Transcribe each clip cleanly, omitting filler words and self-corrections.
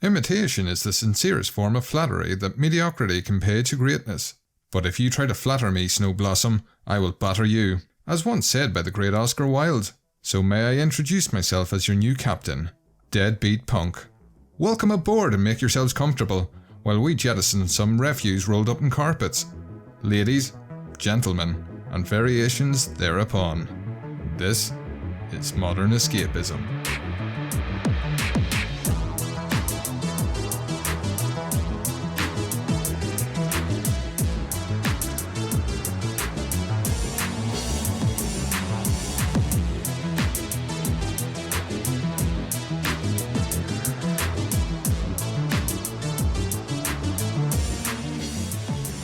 Imitation is the sincerest form of flattery that mediocrity can pay to greatness. But if you try to flatter me, Snow Blossom, I will batter you, as once said by the great Oscar Wilde. So may I introduce myself as your new captain, Deadbeat Punk. Welcome aboard and make yourselves comfortable, while we jettison some refuse rolled up in carpets. Ladies, gentlemen, and variations thereupon. This is Modern Escapism.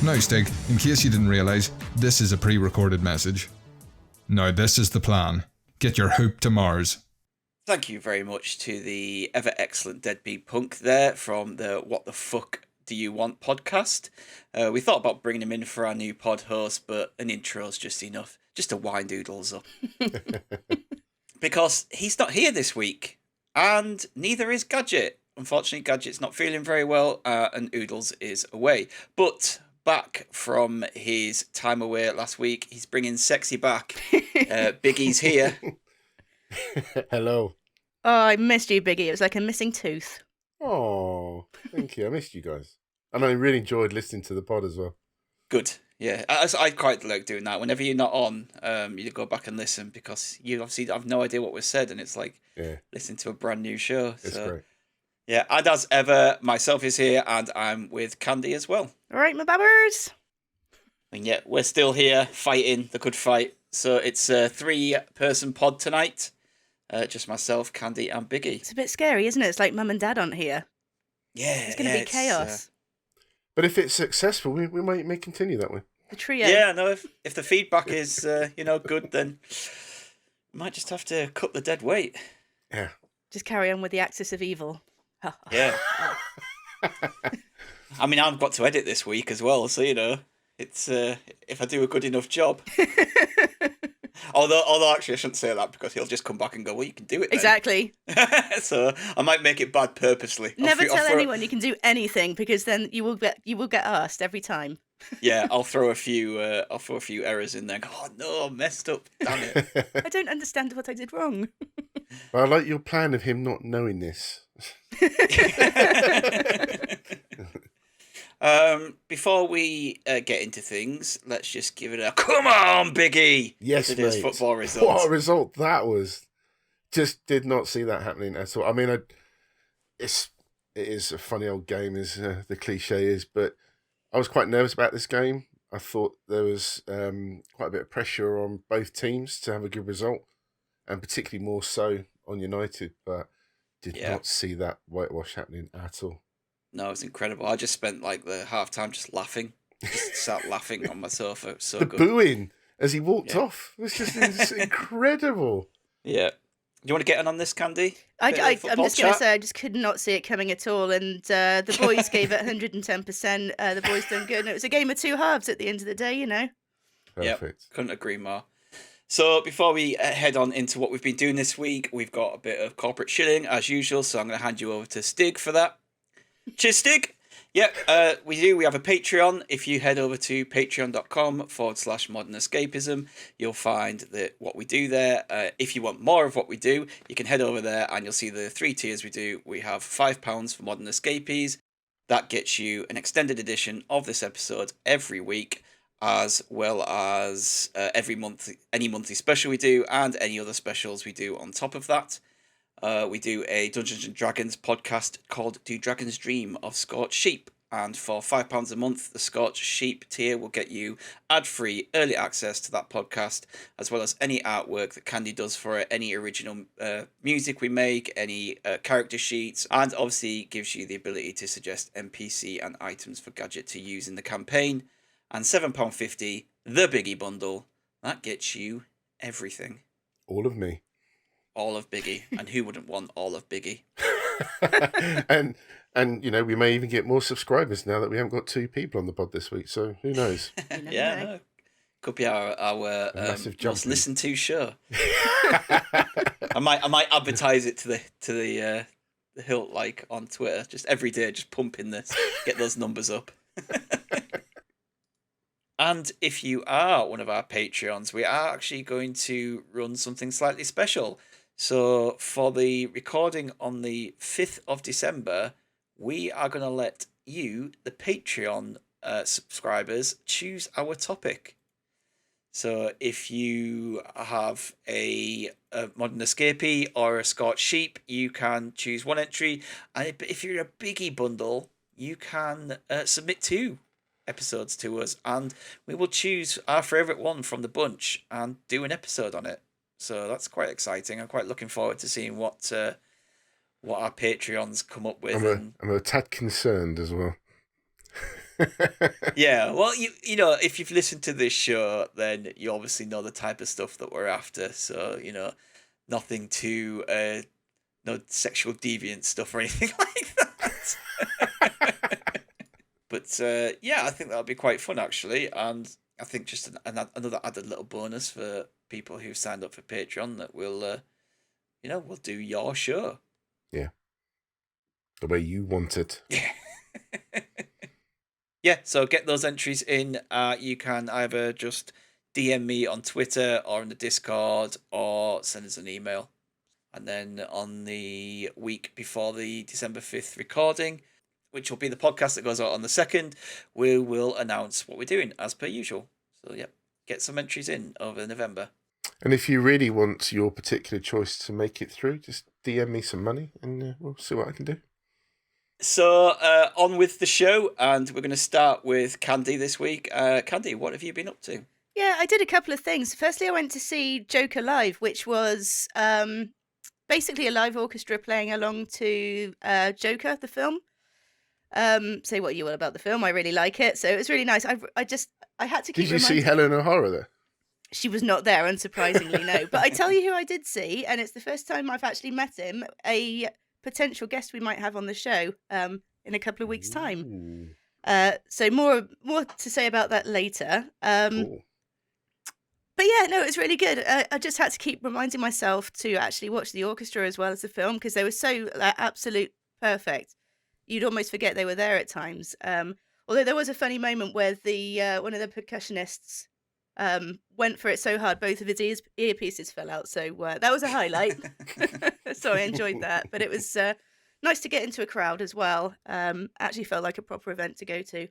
Now Stig, in case you didn't realise, this is a pre-recorded message. Now this is the plan. Get your hoop to Mars. Thank you very much to the ever-excellent Deadbeat Punk there from the What the Fuck Do You Want podcast. We thought about bringing him in for our new pod host, but an intro's just enough, just to wind Oodles up. Because he's not here this week, and neither is Gadget. Unfortunately, Gadget's not feeling very well, and Oodles is away. But back from his time away last week, he's bringing sexy back. Biggie's here. Hello. Oh, I missed you, Biggie. It was like a missing tooth. Oh, thank you. I missed you guys. And I really enjoyed listening to the pod as well. Good. Yeah, I quite like doing that. Whenever you're not on, you go back and listen, because you obviously have no idea what was said, and it's like listening to a brand new show. It's great. Yeah, and as ever, myself is here, and I'm with Candy as well. All right, my babbers. And yet, we're still here fighting the good fight. So it's a 3-person pod tonight. Just myself, Candy, and Biggie. It's a bit scary, isn't it? It's like Mum and Dad aren't here. Yeah, it's going to be chaos. But if it's successful, we may continue that way. The trio. Yeah, no, if the feedback is good, then we might just have to cut the dead weight. Yeah. Just carry on with the axis of evil. Yeah. I mean, I've got to edit this week as well, so it's if I do a good enough job. although actually I shouldn't say that, because he'll just come back and go, well, you can do it then. Exactly. So I might make it bad purposely. Never tell anyone you can do anything, because then you will get asked every time. Yeah, I'll throw a few errors in there and go, oh no, I messed up, damn it. I don't understand what I did wrong. But I like your plan of him not knowing this. Before we get into things, let's just give it a come on, Biggie. Yes, today's mate. Football result. What a result that was! Just did not see that happening at all. I mean, it is a funny old game, as the cliche is, but I was quite nervous about this game. I thought there was quite a bit of pressure on both teams to have a good result, and particularly more so on United, but did not see that whitewash happening at all. No, it's incredible. I just spent like the half time just laughing. Just sat laughing on my sofa. It was so the good. Booing as he walked off was just incredible. Yeah. Do you want to get in on this, Candy? I'm just going to say I just could not see it coming at all, and the boys gave it 110%. The boys done good, and it was a game of two halves at the end of the day, Perfect. Yep, couldn't agree more. So before we head on into what we've been doing this week, we've got a bit of corporate shilling as usual, so I'm going to hand you over to Stig for that. Cheers, Stig. Yep, we have a Patreon. If you head over to patreon.com/modernescapism, you'll find that what we do there. If you want more of what we do, you can head over there and you'll see the 3 tiers we do. We have £5 for Modern Escapees. That gets you an extended edition of this episode every week, as well as every month, any monthly special we do, and any other specials we do on top of that. We do a Dungeons & Dragons podcast called Do Dragons Dream of Scorched Sheep, and for £5 a month, the Scorched Sheep tier will get you ad-free early access to that podcast, as well as any artwork that Candy does for it, any original music we make, any character sheets, and obviously gives you the ability to suggest NPC and items for Gadget to use in the campaign. And £7.50, the Biggie bundle, that gets you everything. All of me. All of Biggie. And who wouldn't want all of Biggie? and we may even get more subscribers now that we haven't got 2 people on the pod this week, so who knows? No. Could be our most listened to show. I might advertise it to the hilt like on Twitter. Just every day, just pumping this, get those numbers up. And if you are one of our Patreons, we are actually going to run something slightly special. So for the recording on the 5th of December, we are going to let you, the Patreon subscribers, choose our topic. So if you have a modern escapee or a Scorched sheep, you can choose one entry. And if you're a biggie bundle, you can submit 2 episodes to us, and we will choose our favourite one from the bunch and do an episode on it. So that's quite exciting. I'm quite looking forward to seeing what our Patreons come up with. I'm a tad concerned as well. Yeah, well, you know, if you've listened to this show, then you obviously know the type of stuff that we're after. So, you know, nothing too no sexual deviant stuff or anything like that. But yeah, I think that'll be quite fun actually, and I think just another added little bonus for people who've signed up for Patreon that we'll do your show. Yeah, the way you want it. Yeah. Yeah, so get those entries in. You can either just DM me on Twitter or in the Discord or send us an email. And then on the week before the December 5th recording, which will be the podcast that goes out on the 2nd, we will announce what we're doing as per usual. So, yeah, get some entries in over November. And if you really want your particular choice to make it through, just DM me some money and we'll see what I can do. So, on with the show, and we're going to start with Candy this week. Candy, what have you been up to? Yeah, I did a couple of things. Firstly, I went to see Joker live, which was basically a live orchestra playing along to Joker, the film. Say what you will about the film. I really like it, so it was really nice. I had to keep. Did you see Helen O'Hara there? She was not there, unsurprisingly, no. But I tell you who I did see, and it's the first time I've actually met him. A potential guest we might have on the show in a couple of weeks' time. So more to say about that later. Cool. But yeah, no, it was really good. I just had to keep reminding myself to actually watch the orchestra as well as the film because they were so absolute perfect. You'd almost forget they were there at times. Although there was a funny moment where the one of the percussionists went for it so hard both of his earpieces fell out. So that was a highlight. So I enjoyed that. But it was nice to get into a crowd as well. Actually felt like a proper event to go to.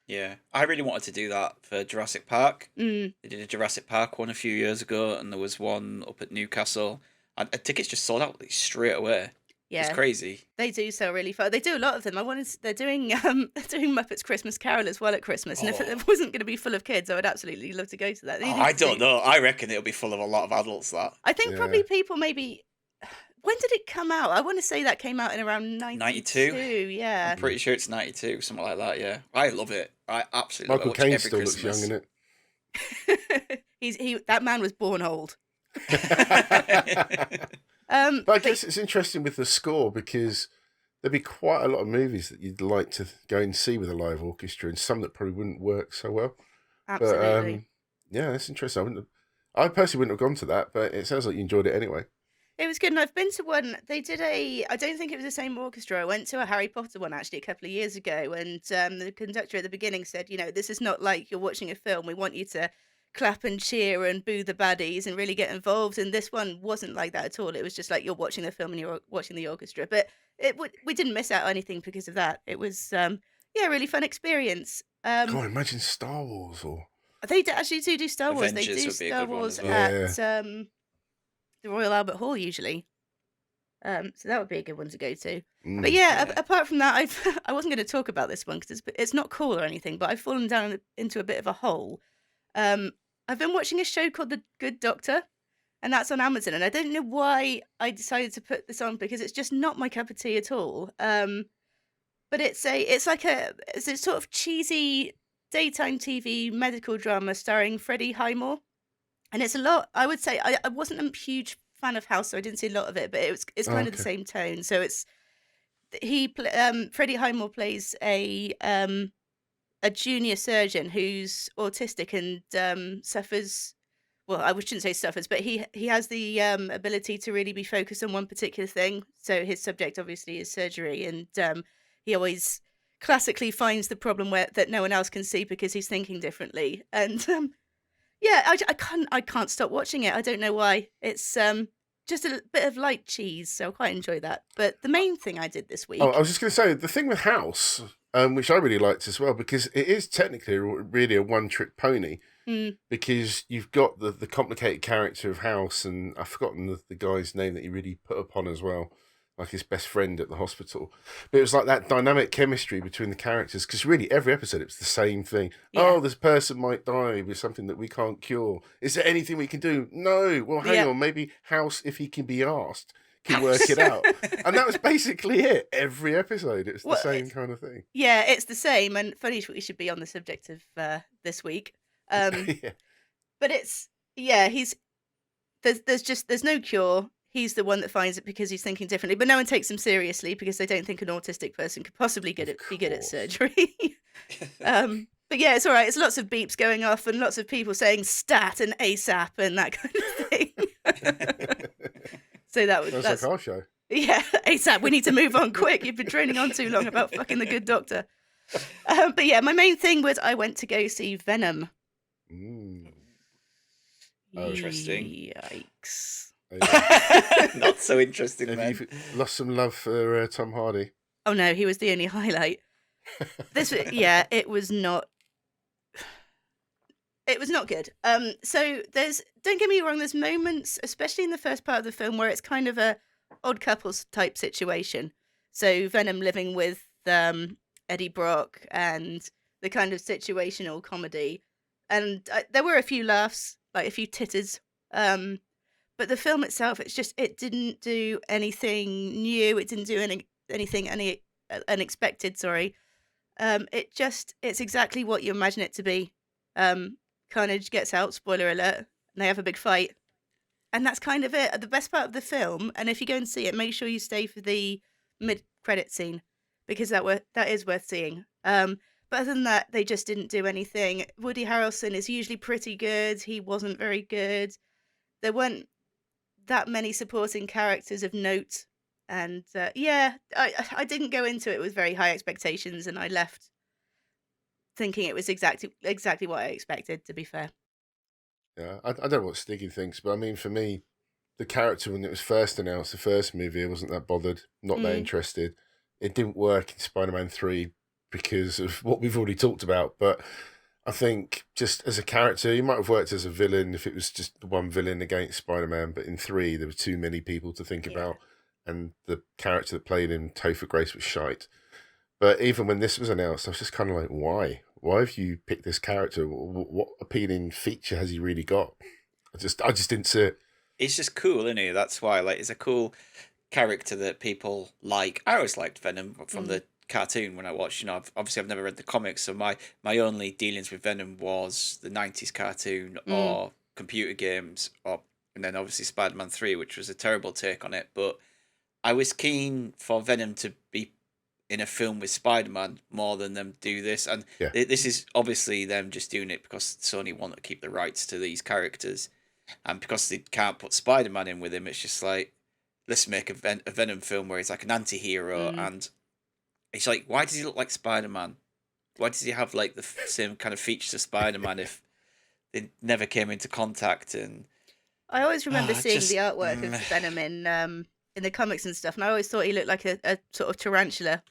Yeah, I really wanted to do that for Jurassic Park. Mm. They did a Jurassic Park one a few years ago, and there was one up at Newcastle, and tickets just sold out like, straight away. Yeah, it's crazy. They do sell really fast. They do a lot of them. They're doing Muppets Christmas Carol as well at Christmas, and if it wasn't going to be full of kids, I would absolutely love to go to that. I don't know. I reckon it'll be full of a lot of adults. That I think probably people maybe. When did it come out? I want to say that came out in around 92. Yeah. I'm pretty sure it's 92, something like that, yeah. I love it. I absolutely Michael love it. Caine still looks young, innit? That man was born old. But I guess it's interesting with the score because there'd be quite a lot of movies that you'd like to go and see with a live orchestra and some that probably wouldn't work so well. Absolutely. But, yeah, that's interesting. I personally wouldn't have gone to that, but it sounds like you enjoyed it anyway. It was good, and I've been to one. They did I don't think it was the same orchestra. I went to a Harry Potter one actually a couple of years ago, and the conductor at the beginning said, this is not like you're watching a film. We want you to clap and cheer and boo the baddies and really get involved. And this one wasn't like that at all. It was just like you're watching the film and you're watching the orchestra. But we didn't miss out on anything because of that. It was a really fun experience. God, imagine Star Wars or they actually do Star Wars. Avengers they do would be a Star good one Wars as well. at the Royal Albert Hall usually. So that would be a good one to go to. But yeah, apart from that, I wasn't going to talk about this one because it's not cool or anything, but I've fallen down into a bit of a hole. I've been watching a show called The Good Doctor, and that's on Amazon, and I don't know why I decided to put this on because it's just not my cup of tea at all. But it's a sort of cheesy daytime TV medical drama starring Freddie Highmore. And it's a lot, I would say, I wasn't a huge fan of House, so I didn't see a lot of it, but it's kind of the same tone. So it's Freddie Highmore plays a junior surgeon who's autistic and suffers well, I shouldn't say suffers, but he has the ability to really be focused on one particular thing. So his subject obviously is surgery, and he always classically finds the problem that no one else can see because he's thinking differently. And yeah, I can't stop watching it. I don't know why. It's just a bit of light cheese, so I quite enjoy that. But the main thing I did this week. Oh, I was just going to say the thing with House, which I really liked as well, because it is technically really a one-trick pony. Because you've got the complicated character of House, and I've forgotten the guy's name that he really put upon as well, like his best friend at the hospital. But it was like that dynamic chemistry between the characters, because really every episode it was the same thing. Yeah. Oh, this person might die with something that we can't cure. Is there anything we can do? No. Well, hang on, maybe House, if he can be asked, can work it out. And that was basically it. Every episode, it was the same kind of thing. Yeah, it's the same. And funny, we should be on the subject of this week. Yeah. But it's there's no cure. He's the one that finds it because he's thinking differently, but no one takes him seriously because they don't think an autistic person could possibly be good at surgery. But yeah, it's all right. It's lots of beeps going off and lots of people saying stat and ASAP and that kind of thing. So that's like our show. Yeah, ASAP. We need to move on quick. You've been droning on too long about fucking The Good Doctor. But yeah, my main thing was I went to go see Venom. Oh, interesting. Yikes. Not so interesting, Have man. you lost some love for Tom Hardy? Oh no, he was the only highlight. It was not. It was not good. So don't get me wrong, there's moments, especially in the first part of the film, where it's kind of a odd couples type situation. So Venom living with Eddie Brock and the kind of situational comedy. And there were a few laughs, like a few titters. But the film itself, it didn't do anything new. It didn't do anything unexpected, sorry. It's exactly what you imagine it to be. Carnage gets out, spoiler alert, and they have a big fight. And that's kind of it. The best part of the film, and if you go and see it, make sure you stay for the mid-credit scene, because that is worth seeing. But other than that, they just didn't do anything. Woody Harrelson is usually pretty good. He wasn't very good. There weren't that many supporting characters of note. And I didn't go into it with very high expectations, and I left thinking it was exactly what I expected, to be fair. Yeah, I don't know what Stiggy thinks, but I mean, for me, the character when it was first announced, the first movie, I wasn't that bothered, not that interested. It didn't work in Spider-Man 3 because of what we've already talked about, but I think just as a character, he might have worked as a villain if it was just the one villain against Spider-Man, but in 3, there were too many people to think about, and the character that played him, Topher Grace, was shite. But even when this was announced, I was just kind of like, why? Why have you picked this character? What appealing feature has he really got? I just didn't see it. It's just cool, isn't he? That's why, it's a cool character that people like. I always liked Venom from the cartoon when I watched. I've never read the comics, so my only dealings with Venom was the 90s cartoon or computer games, and then obviously Spider-Man 3, which was a terrible take on it. But I was keen for Venom to be in a film with Spider-Man more than them do this. And this is obviously them just doing it because Sony want to keep the rights to these characters. And because they can't put Spider-Man in with him, it's just like, let's make a Venom film where he's like an anti-hero. And it's like, why does he look like Spider-Man? Why does he have like the same kind of features as Spider-Man if they never came into contact? And I always remember seeing the artwork of Venom in the comics and stuff, and I always thought he looked like a sort of tarantula,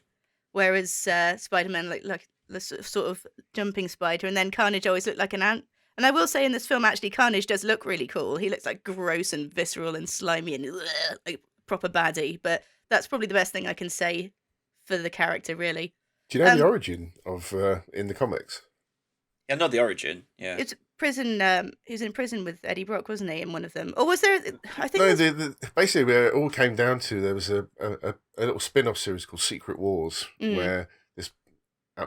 whereas Spider-Man looked like the sort of jumping spider, and then Carnage always looked like an ant. And I will say in this film, actually, Carnage does look really cool. He looks like gross and visceral and slimy and like proper baddie, but that's probably the best thing I can say for the character, really. Do you know the origin of in the comics? Yeah, not the origin. Yeah, it's prison. He was in prison with Eddie Brock, wasn't he? In one of them, or was there? I think no. Basically, where it all came down to, there was a little spin-off series called Secret Wars, where this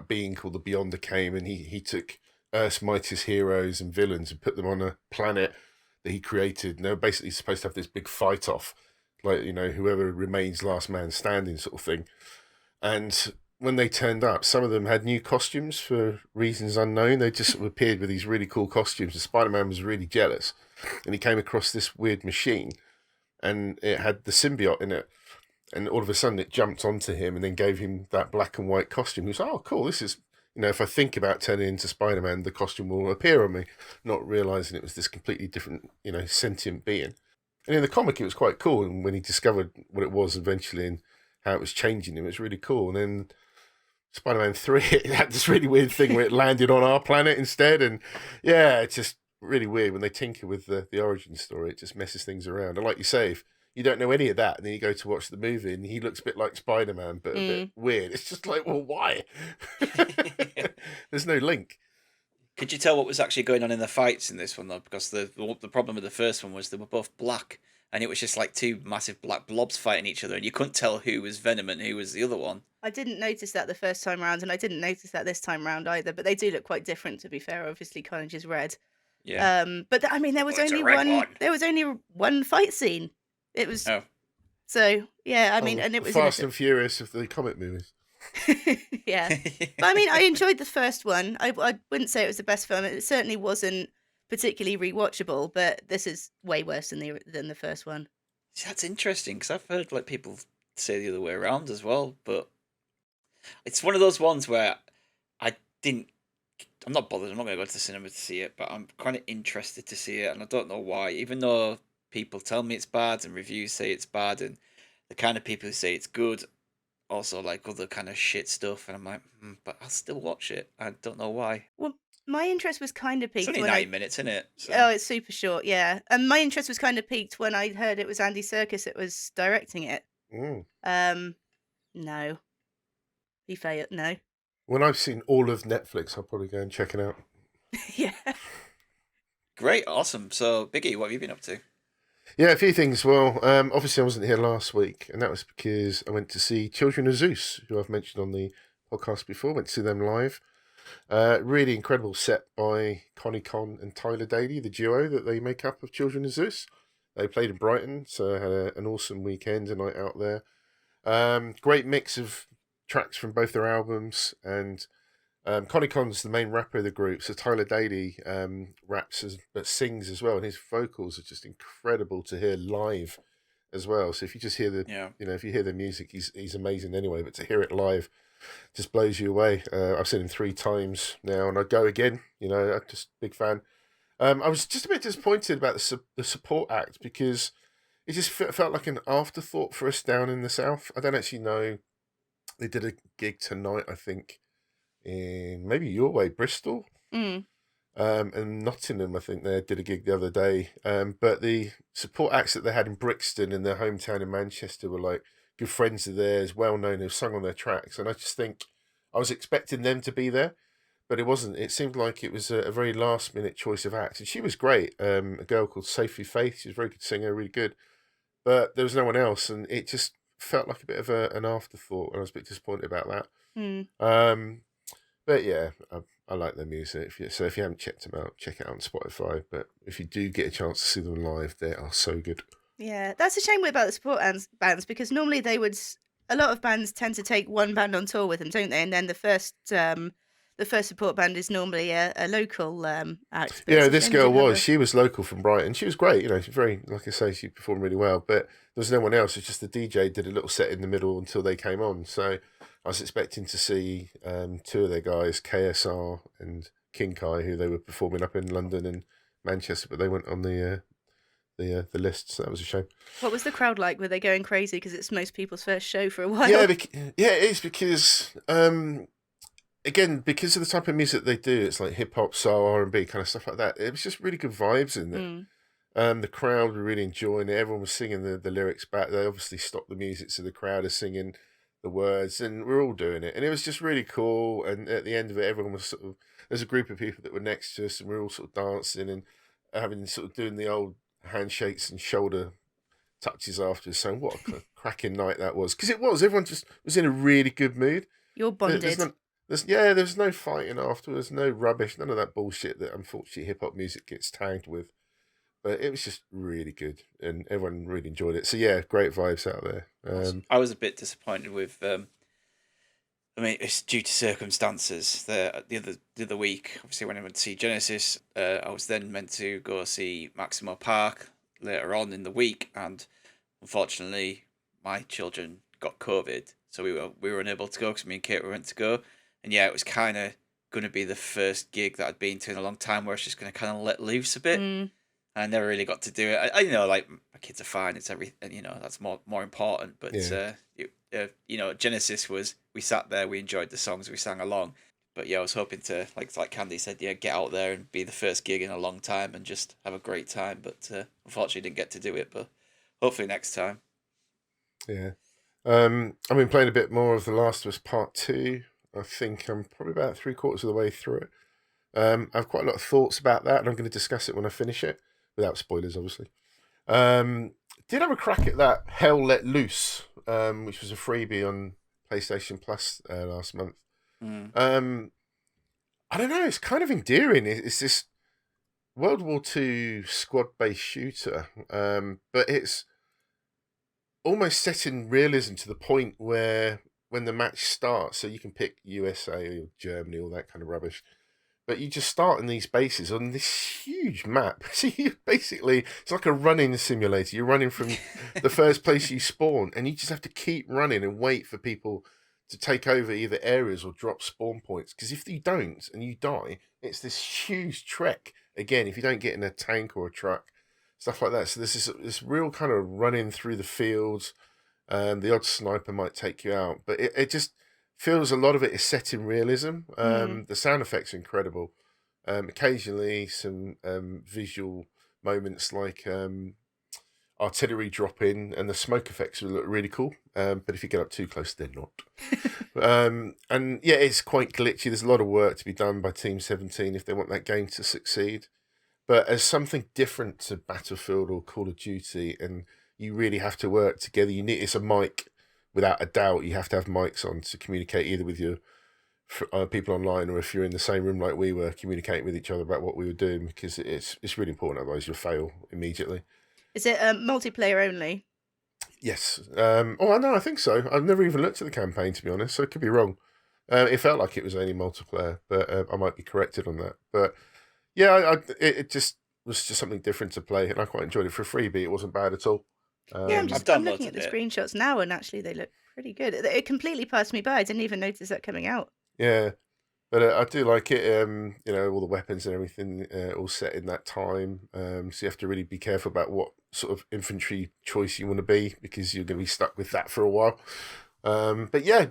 being called the Beyonder came, and he took Earth's mightiest heroes and villains and put them on a planet that he created. And they were basically supposed to have this big fight off, like, whoever remains last man standing sort of thing. And when they turned up, some of them had new costumes for reasons unknown. They just sort of appeared with these really cool costumes, and Spider-Man was really jealous. and he came across this weird machine, and it had the symbiote in it. And all of a sudden it jumped onto him and then gave him that black and white costume. He was like, oh, cool, this is, if I think about turning into Spider-Man, the costume will appear on me, not realising it was this completely different, sentient being. And in the comic, it was quite cool. And when he discovered what it was eventually and how it was changing him, it was really cool. And then Spider-Man 3, it had this really weird thing where it landed on our planet instead. And yeah, it's just really weird when they tinker with the origin story. It just messes things around. And like you say, if you don't know any of that, and then you go to watch the movie, and he looks a bit like Spider-Man, but a bit weird. It's just like, well, why? There's no link. Could you tell what was actually going on in the fights in this one, though? Because the problem with the first one was they were both black, and it was just like two massive black blobs fighting each other, and you couldn't tell who was Venom and who was the other one. I didn't notice that the first time round, and I didn't notice that this time round either, but they do look quite different, to be fair. Obviously, Carnage is red. Yeah. But there was only one. There was only one fight scene. It was so yeah. I mean, and it was Fast and Furious of the comic movies. Yeah, but I mean, I enjoyed the first one. I wouldn't say it was the best film. It certainly wasn't particularly rewatchable, but this is way worse than the first one. See, that's interesting because I've heard like people say the other way around as well. But it's one of those ones where I'm not bothered. I'm not going to go to the cinema to see it, but I'm kind of interested to see it, and I don't know why. Even though people tell me it's bad and reviews say it's bad, and the kind of people who say it's good also like other kind of shit stuff, and I'm like, but I'll still watch it. I don't know why. Well, my interest was kind of peaked. It's only 9 minutes, isn't it? So. Oh, it's super short, yeah. And my interest was kind of peaked when I heard it was Andy Serkis that was directing it. No. He failed. No. When I've seen all of Netflix, I'll probably go and check it out. Yeah. Great, awesome. So, Biggie, what have you been up to? Yeah, a few things. Well, obviously I wasn't here last week, and that was because I went to see Children of Zeus, who I've mentioned on the podcast before. Went to see them live. Really incredible set by Connie Con and Tyler Daley, the duo that they make up of Children of Zeus. They played in Brighton, so I had an awesome weekend, a night out there. Great mix of tracks from both their albums, and Connie Con's the main rapper of the group, so Tyler Daley raps but sings as well, and his vocals are just incredible to hear live as well. So if you just hear if you hear the music, he's amazing anyway, but to hear it live just blows you away. I've seen him 3 times now, and I'd go again. I'm just a big fan. I was just a bit disappointed about the support act because it just felt like an afterthought for us down in the south. I don't actually know. They did a gig tonight, I think, in maybe your way, Bristol, and Nottingham. I think they did a gig the other day. But the support acts that they had in Brixton, in their hometown in Manchester, were like good friends of theirs, well known, who've sung on their tracks. And I just think I was expecting them to be there, but it wasn't. It seemed like it was a very last minute choice of acts, and she was great. A girl called Sophie Faith. She's a very good singer, really good. But there was no one else, and it just felt like a bit of an afterthought, and I was a bit disappointed about that. But yeah, I like their music. So if you haven't checked them out, check it out on Spotify. But if you do get a chance to see them live, they are so good. Yeah, that's a shame about the support bands, because normally a lot of bands tend to take one band on tour with them, don't they? And then the first support band is normally a local act. Yeah, this girl she was local from Brighton. She was great, she's very, like I say, she performed really well, but there was no one else. It's just the DJ did a little set in the middle until they came on. So I was expecting to see 2 of their guys, KSR and King Kai, who they were performing up in London and Manchester, but they weren't on the list, so that was a shame. What was the crowd like? Were they going crazy because it's most people's first show for a while? Yeah, it is because again, because of the type of music they do, it's like hip hop, soul, R&B kind of stuff like that. It was just really good vibes in there. The crowd were really enjoying it. Everyone was singing the lyrics back. They obviously stopped the music, so the crowd is singing the words, and we're all doing it. And it was just really cool. And at the end of it, everyone was there's a group of people that were next to us, and we were all sort of dancing and having doing the old handshakes and shoulder touches afterwards. So what a cracking night that was, because it was. Everyone just was in a really good mood. You're bonded. There's no fighting afterwards, no rubbish, none of that bullshit that unfortunately hip hop music gets tagged with. But it was just really good, and everyone really enjoyed it. So yeah, great vibes out there. I was a bit disappointed with I mean, it's due to circumstances. The other week, obviously, when I went to see Genesis, I was then meant to go see Maximo Park later on in the week, and unfortunately, my children got COVID, so we were unable to go because me and Kate were meant to go, and yeah, it was kind of going to be the first gig that I'd been to in a long time where I was just going to kind of let loose a bit. Mm. I never really got to do it. I like my kids are fine. It's everything, that's more important. But Genesis was, we sat there, we enjoyed the songs, we sang along. But yeah, I was hoping to, like Candy said, get out there and be the first gig in a long time and just have a great time. But unfortunately, didn't get to do it. But hopefully next time. Yeah, I've been playing a bit more of The Last of Us Part 2. I think I'm probably about 3/4 of the way through it. I have quite a lot of thoughts about that, and I'm going to discuss it when I finish it, without spoilers, obviously. Did have a crack at that Hell Let Loose, which was a freebie on PlayStation Plus last month. I don't know, it's kind of endearing. It's this World War II squad-based shooter, but it's almost set in realism to the point where when the match starts, so you can pick USA or Germany, all that kind of rubbish, but you just start in these bases on this huge map. So you basically, it's like a running simulator. You're running from the first place you spawn, and you just have to keep running and wait for people to take over either areas or drop spawn points. Because if you don't and you die, it's this huge trek again. If you don't get in a tank or a truck, stuff like that. So there's this real kind of running through the fields. The odd sniper might take you out, but it just feels a lot of it is set in realism. The sound effects are incredible. Occasionally some visual moments like artillery drop in, and the smoke effects will look really cool. But if you get up too close, they're not. And yeah, it's quite glitchy. There's a lot of work to be done by Team 17 if they want that game to succeed. But as something different to Battlefield or Call of Duty, and you really have to work together. It's a mic, without a doubt. You have to have mics on to communicate either with your people online, or if you're in the same room like we were, communicating with each other about what we were doing, because it's really important. Otherwise, you'll fail immediately. Is it multiplayer only? Yes. Oh, no, I think so. I've never even looked at the campaign, to be honest, so it could be wrong. It felt like it was only multiplayer, but I might be corrected on that. But yeah, it just was just something different to play, and I quite enjoyed it. For a freebie, it wasn't bad at all. Yeah, I'm looking at the screenshots now, and actually they look pretty good. It completely passed me by. I didn't even notice that coming out. Yeah, but I do like it. All the weapons and everything all set in that time. So you have to really be careful about what sort of infantry choice you want to be, because you're going to be stuck with that for a while. But yeah,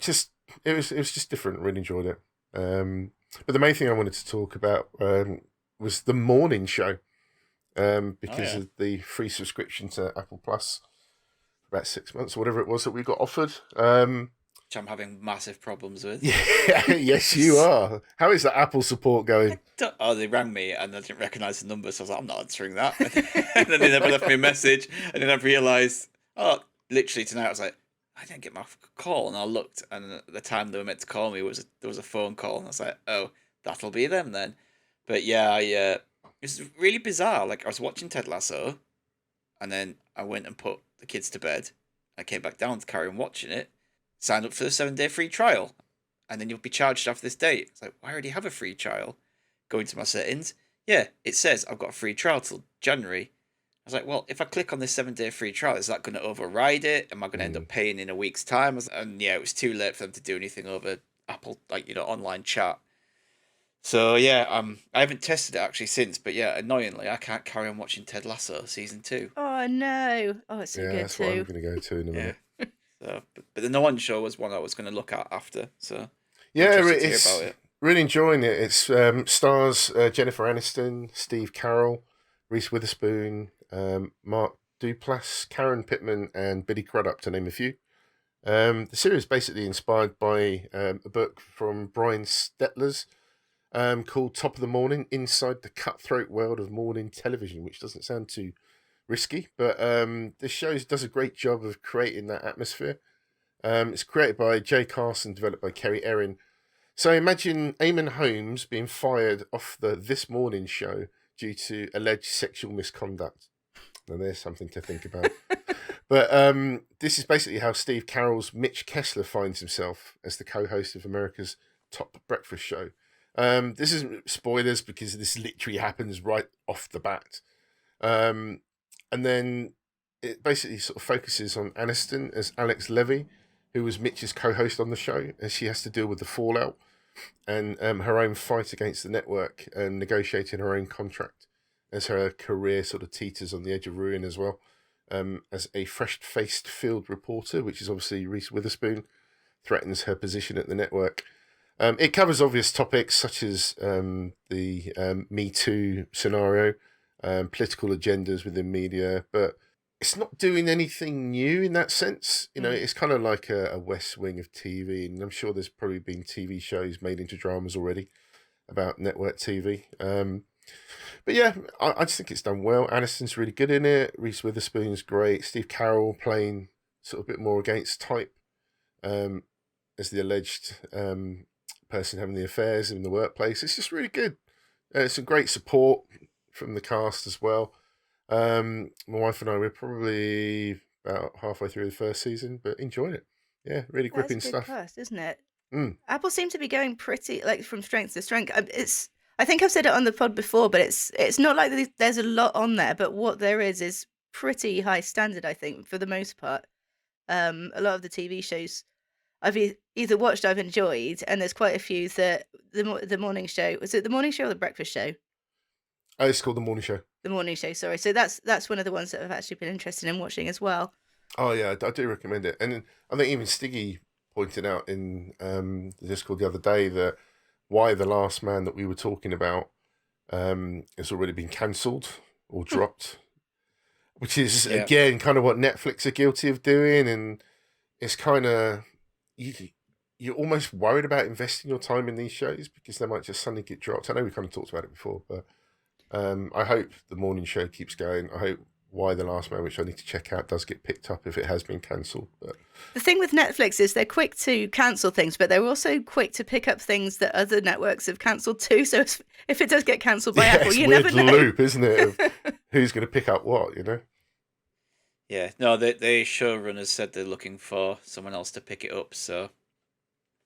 it was just different. Really enjoyed it. But the main thing I wanted to talk about was the morning show. Because of the free subscription to Apple Plus for about 6 months or whatever it was that we got offered. Which I'm having massive problems with. Yeah, yes, you are. How is that Apple support going? They rang me and I didn't recognise the number, so I was like, I'm not answering that. And then they never left me a message, and then I've realised, literally tonight I was like, I didn't get my call, and I looked, and at the time they were meant to call me there was a phone call, and I was like, oh, that'll be them then. But yeah, it's really bizarre. Like, I was watching Ted Lasso, and then I went and put the kids to bed. I came back down to carry on watching it, signed up for the 7-day free trial, and then you'll be charged after this date. It's like, well, I already have a free trial. Go into my settings. Yeah, it says I've got a free trial till January. I was like, well, if I click on this 7-day free trial, is that going to override it? Am I going to end up paying in a week's time? And yeah, it was too late for them to do anything over Apple, online chat. So yeah, I haven't tested it actually since, but yeah, annoyingly, I can't carry on watching Ted Lasso season 2. Oh no! Oh, it's so good that's too. what I'm going to go to in a minute. So, but the No One Show was one I was going to look at after. So yeah, it's about it. Really enjoying it. It's stars Jennifer Aniston, Steve Carell, Reese Witherspoon, Mark Duplass, Karen Pittman, and Billy Crudup, to name a few. The series is basically inspired by a book from Brian Stetler's. Called Top of the Morning, Inside the Cutthroat World of Morning Television, which doesn't sound too risky, but this show does a great job of creating that atmosphere. It's created by Jay Carson, developed by Kerry Erin. So imagine Eamon Holmes being fired off the This Morning show due to alleged sexual misconduct. Now there's something to think about. But this is basically how Steve Carell's Mitch Kessler finds himself as the co-host of America's top breakfast show. This isn't spoilers because this literally happens right off the bat. And then it basically sort of focuses on Aniston as Alex Levy, who was Mitch's co-host on the show, and she has to deal with the fallout and her own fight against the network and negotiating her own contract as her career sort of teeters on the edge of ruin as well. As a fresh-faced field reporter, which is obviously Reese Witherspoon, threatens her position at the network. It covers obvious topics such as the Me Too scenario, political agendas within media, but it's not doing anything new in that sense. You know, it's kind of like a West Wing of TV, and I'm sure there's probably been TV shows made into dramas already about network TV. But yeah, I just think it's done well. Aniston's really good in it. Reese Witherspoon's great. Steve Carell playing sort of a bit more against type as the alleged person having the affairs in the workplace. It's just really good. Some great support from the cast as well. My wife and I were probably about halfway through the first season, but enjoying it. Yeah, really gripping That's a good stuff. cast, isn't it? Mm. Apple seem to be going pretty from strength to strength. I think I've said it on the pod before, but it's not like there's a lot on there, but what there is pretty high standard, I think, for the most part. A lot of the TV shows I've either watched, I've enjoyed, and there's quite a few that the morning show, was it the morning show or the breakfast show? Oh, it's called The Morning Show. The morning show, sorry. So that's one of the ones that I've actually been interested in watching as well. Oh yeah, I do recommend it. And I think even Stiggy pointed out in the Discord the other day that Why the Last Man that we were talking about has already been cancelled or dropped, which is again kind of what Netflix are guilty of doing, and it's kind of you're almost worried about investing your time in these shows because they might just suddenly get dropped. I know we kind of talked about it before, but I hope the morning show keeps going. I hope Why the Last Man, which I need to check out, does get picked up if it has been cancelled. But the thing with Netflix is they're quick to cancel things, but they're also quick to pick up things that other networks have cancelled too. So if it does get cancelled by Apple, you never know. It's a weird loop, isn't it? Of who's going to pick up what, you know? Yeah, no, the showrunners said they're looking for someone else to pick it up. So,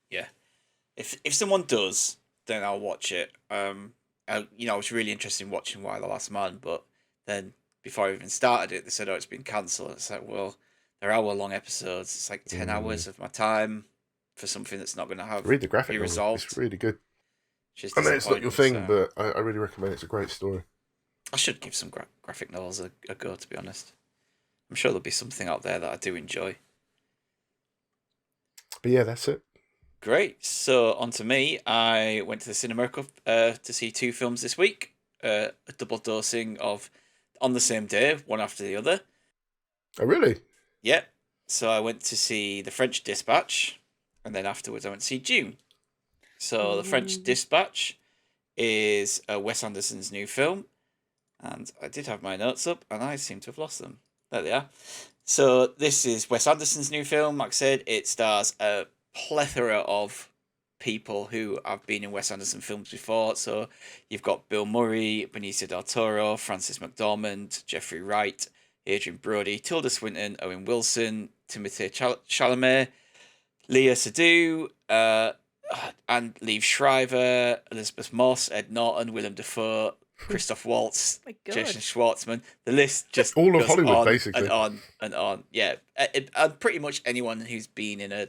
yeah, if someone does, then I'll watch it. I was really interested in watching Why the Last Man, but then before I even started it, they said, it's been cancelled. It's like, well, they're hour-long episodes. It's like 10 hours of my time for something that's not going to have read the graphic be novel. resolved. It's really good. Just I know it's not your thing, but I really recommend it. It's a great story. I should give some graphic novels a go, to be honest. I'm sure there'll be something out there that I do enjoy. But yeah, that's it. Great. So on to me. I went to the cinema to see 2 films this week. A double dosing of on the same day, one after the other. Oh, really? Yeah. So I went to see The French Dispatch, and then afterwards I went to see Dune. So The French Dispatch is Wes Anderson's new film, and I did have my notes up, and I seem to have lost them. There they are. So this is Wes Anderson's new film. Like I said, it stars a plethora of people who have been in Wes Anderson films before. So you've got Bill Murray, Benicio del Toro, Frances McDormand, Jeffrey Wright, Adrian Brody, Tilda Swinton, Owen Wilson, Timothée Chalamet, Léa Seydoux, and Liev Schreiber, Elizabeth Moss, Ed Norton, Willem Dafoe, Christoph Waltz, Jason Schwartzman. The list just all of goes Hollywood, on basically, and on and on. Yeah, and pretty much anyone who's been in a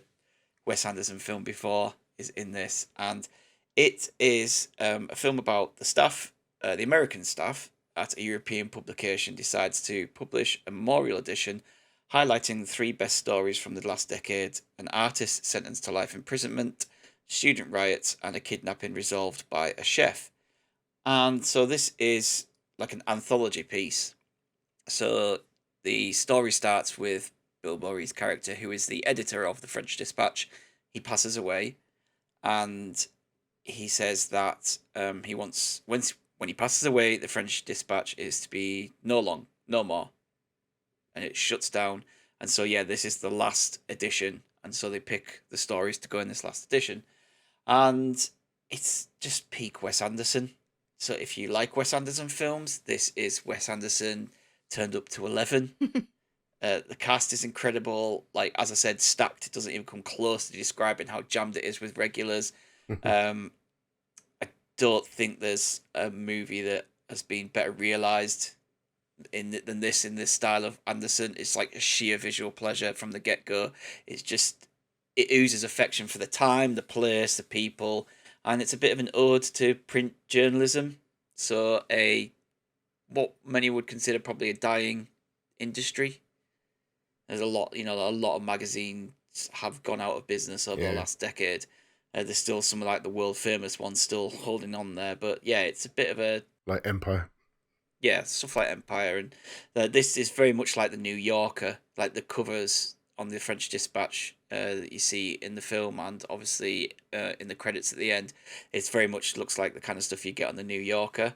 Wes Anderson film before is in this, and it is a film about the staff, the American staff at a European publication decides to publish a memorial edition highlighting the 3 best stories from the last decade: an artist sentenced to life imprisonment, student riots, and a kidnapping resolved by a chef. And so this is like an anthology piece. So the story starts with Bill Murray's character, who is the editor of the French Dispatch. He passes away, and he says that he wants, when he passes away, the French Dispatch is to be no more, and it shuts down. And so this is the last edition, and so they pick the stories to go in this last edition, and it's just peak Wes Anderson. So if you like Wes Anderson films, this is Wes Anderson turned up to 11. The cast is incredible. Like, as I said, stacked. It doesn't even come close to describing how jammed it is with regulars. I don't think there's a movie that has been better realized than this in this style of Anderson. It's like a sheer visual pleasure from the get-go. It's just, it oozes affection for the time, the place, the people, and it's a bit of an ode to print journalism. So what many would consider probably a dying industry. There's a lot of magazines have gone out of business over the last decade. There's still some like the world famous ones still holding on there, but yeah, it's a bit of a like Empire. Yeah, stuff like Empire, and this is very much like the New Yorker, like the covers on the French Dispatch that you see in the film, and obviously in the credits at the end. It's very much looks like the kind of stuff you get on the New Yorker.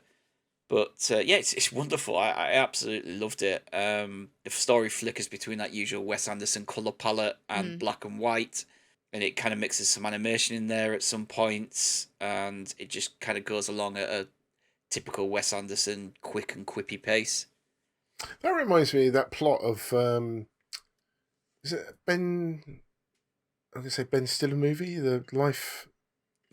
But yeah, it's wonderful. I absolutely loved it. The story flickers between that usual Wes Anderson colour palette and black and white, and it kind of mixes some animation in there at some points, and it just kind of goes along at a typical Wes Anderson quick and quippy pace. That reminds me of that plot of is it Ben? I'm gonna say Ben Stiller movie, the Life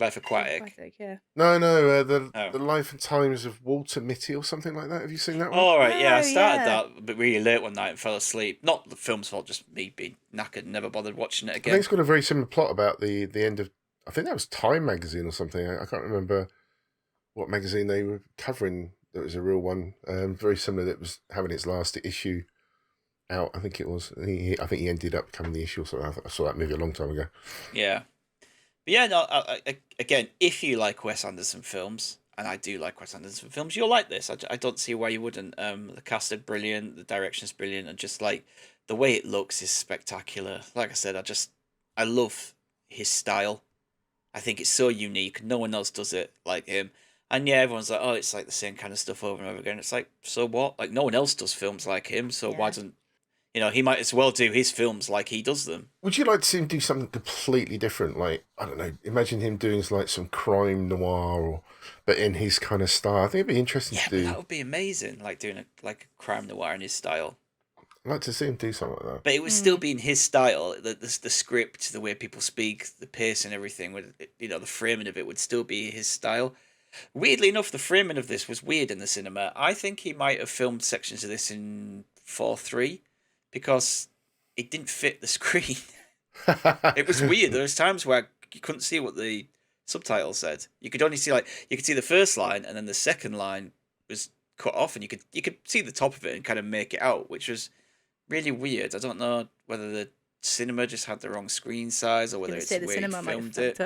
Aquatic. Yeah. No, the Life and Times of Walter Mitty or something like that. Have you seen that one? All right, yeah, I started that, but really late one night and fell asleep. Not the film's fault, just me being knackered and never bothered watching it again. I think it's got a very similar plot about the end of. I think that was Time magazine or something. I can't remember what magazine they were covering. That was a real one. Very similar. That was having its last issue out. I think it was. I think he ended up becoming the issue. So I saw that movie a long time ago. Yeah. But yeah, no. Again, if you like Wes Anderson films, and I do like Wes Anderson films, you'll like this. I don't see why you wouldn't. The cast are brilliant, the direction's brilliant, and just like the way it looks is spectacular. Like I said, I love his style. I think it's so unique. No one else does it like him. And yeah, everyone's like, oh, it's like the same kind of stuff over and over again. It's like, so what? Like, no one else does films like him, so why doesn't... he might as well do his films like he does them. Would you like to see him do something completely different? Like, I don't know, imagine him doing like some crime noir, but in his kind of style. I think it'd be interesting to do. That would be amazing, like doing a crime noir in his style. I'd like to see him do something like that. But it would still be in his style. The script, the way people speak, the pace and everything, the framing of it would still be his style. Weirdly enough, the framing of this was weird in the cinema. I think he might have filmed sections of this in 4:3 because it didn't fit the screen. It was weird. There was times where you couldn't see what the subtitle said. You could only see you could see the first line, and then the second line was cut off, and you could see the top of it and kind of make it out, which was really weird. I don't know whether the cinema just had the wrong screen size or whether it's the way he filmed it.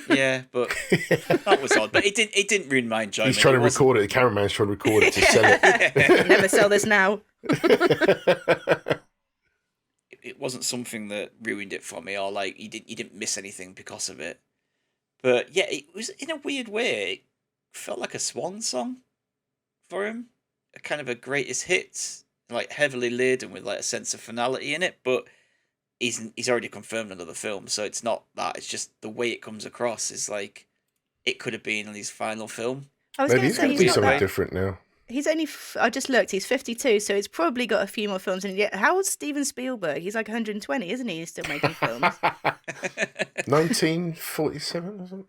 Yeah, but that was odd. But it didn't ruin my enjoyment. He's trying to record it. The cameraman's trying to record it to sell it. Never sell this now. It wasn't something that ruined it for me, or like you didn't miss anything because of it. But yeah, it was in a weird way. It felt like a swan song for him, a kind of a greatest hits, like heavily laden with like a sense of finality in it. But he's already confirmed another film, so it's not that. It's just the way it comes across is like it could have been his final film. Maybe he's going to do something different now. He's only, I just looked, he's 52, so he's probably got a few more films. And yet, how old's Steven Spielberg? He's like 120, isn't he? He's still making films. 1947 or something?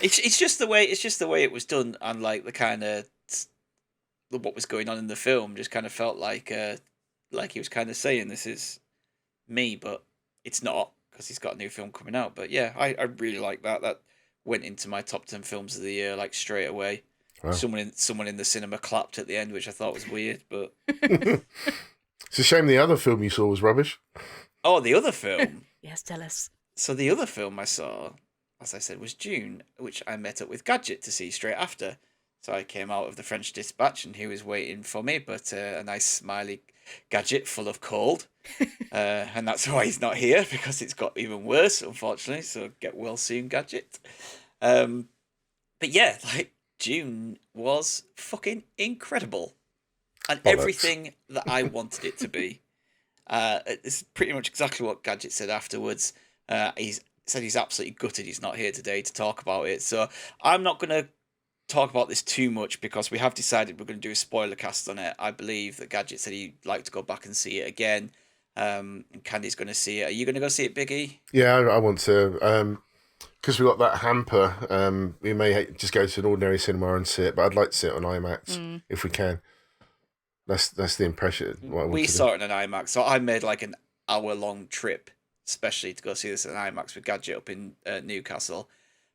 It's just the way it was done, and like the kind of what was going on in the film just kind of felt like he was kind of saying this is me, but it's not because he's got a new film coming out. But yeah, I really like that. That went into my top 10 films of the year like straight away. Wow. Someone in the cinema clapped at the end, which I thought was weird, but it's a shame the other film you saw was rubbish. Oh, the other film? Yes, tell us. So the other film I saw, as I said, was Dune, which I met up with Gadget to see straight after. So I came out of the French Dispatch and he was waiting for me, but a nice smiley Gadget full of cold. And that's why he's not here, because it's got even worse, unfortunately. So get well soon, Gadget. But yeah, like, Dune was fucking incredible. And everything that I wanted it to be. It's pretty much exactly what Gadget said afterwards. He said he's absolutely gutted he's not here today to talk about it. So I'm not going to talk about this too much because we have decided we're going to do a spoiler cast on it. I believe that Gadget said he'd like to go back and see it again. And Candy's going to see it. Are you going to go see it, Biggie? Yeah, I want to. Because we got that hamper, we may just go to an ordinary cinema and see it, but I'd like to see it on IMAX if we can. That's the impression. We saw it in an IMAX, so I made like an hour-long trip, especially to go see this in IMAX with Gadget up in Newcastle.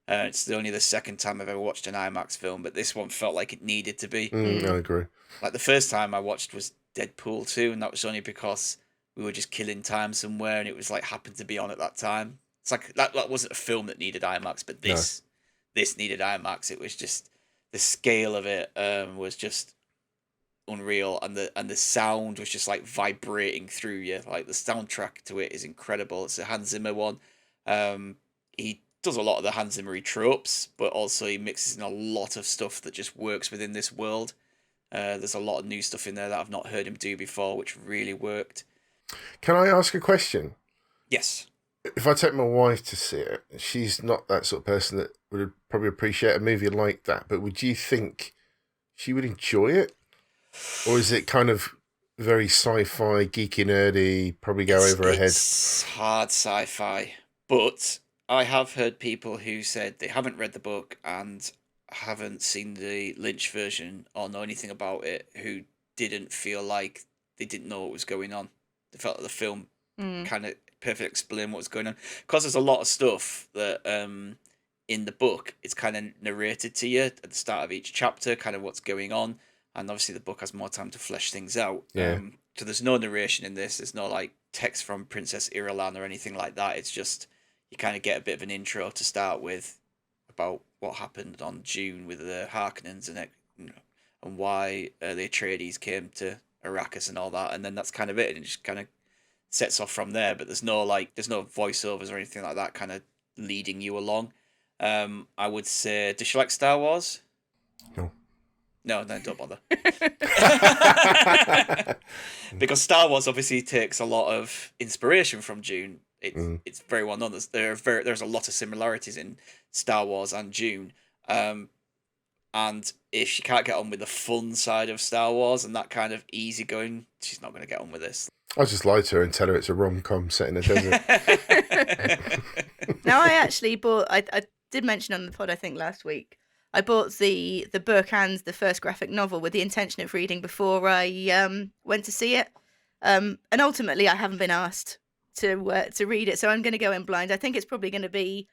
It's only the second time I've ever watched an IMAX film, but this one felt like it needed to be. I agree. Like the first time I watched was Deadpool 2, and that was only because we were just killing time somewhere, and it was like happened to be on at that time. It's like that wasn't a film that needed IMAX, but this needed IMAX. It was just the scale of it was just unreal, and the sound was just like vibrating through you. Like the soundtrack to it is incredible. It's a Hans Zimmer one. He does a lot of the Hans Zimmer tropes, but also he mixes in a lot of stuff that just works within this world. There's a lot of new stuff in there that I've not heard him do before, which really worked. Can I ask a question? Yes. If I take my wife to see it, she's not that sort of person that would probably appreciate a movie like that, but would you think she would enjoy it? Or is it kind of very sci-fi, geeky, nerdy, probably go over her head? It's hard sci-fi, but I have heard people who said they haven't read the book and haven't seen the Lynch version or know anything about it, who didn't feel like they didn't know what was going on. They felt that the film kind of perfectly explained what was going on. Because there's a lot of stuff that in the book, it's kind of narrated to you at the start of each chapter, kind of what's going on. And obviously the book has more time to flesh things out. Yeah. So there's no narration in this. There's no like text from Princess Irulan or anything like that. It's just you kind of get a bit of an intro to start with about what happened on Dune with the Harkonnens and why the Atreides came to Arrakis and all that. And then that's kind of it. And it just kind of sets off from there. But there's no voiceovers or anything like that kind of leading you along. I would say, does she like Star Wars? No, don't bother. Because Star Wars obviously takes a lot of inspiration from Dune. It's very well known. There's a lot of similarities in Star Wars and Dune. And if she can't get on with the fun side of Star Wars and that kind of easygoing, she's not going to get on with this. I'll just lie to her and tell her it's a rom-com set in a desert. Now, I actually bought... I did mention on the pod, I think, last week, I bought the book and the first graphic novel with the intention of reading before I went to see it. And ultimately, I haven't been asked to read it, so I'm going to go in blind. I think it's probably going to be...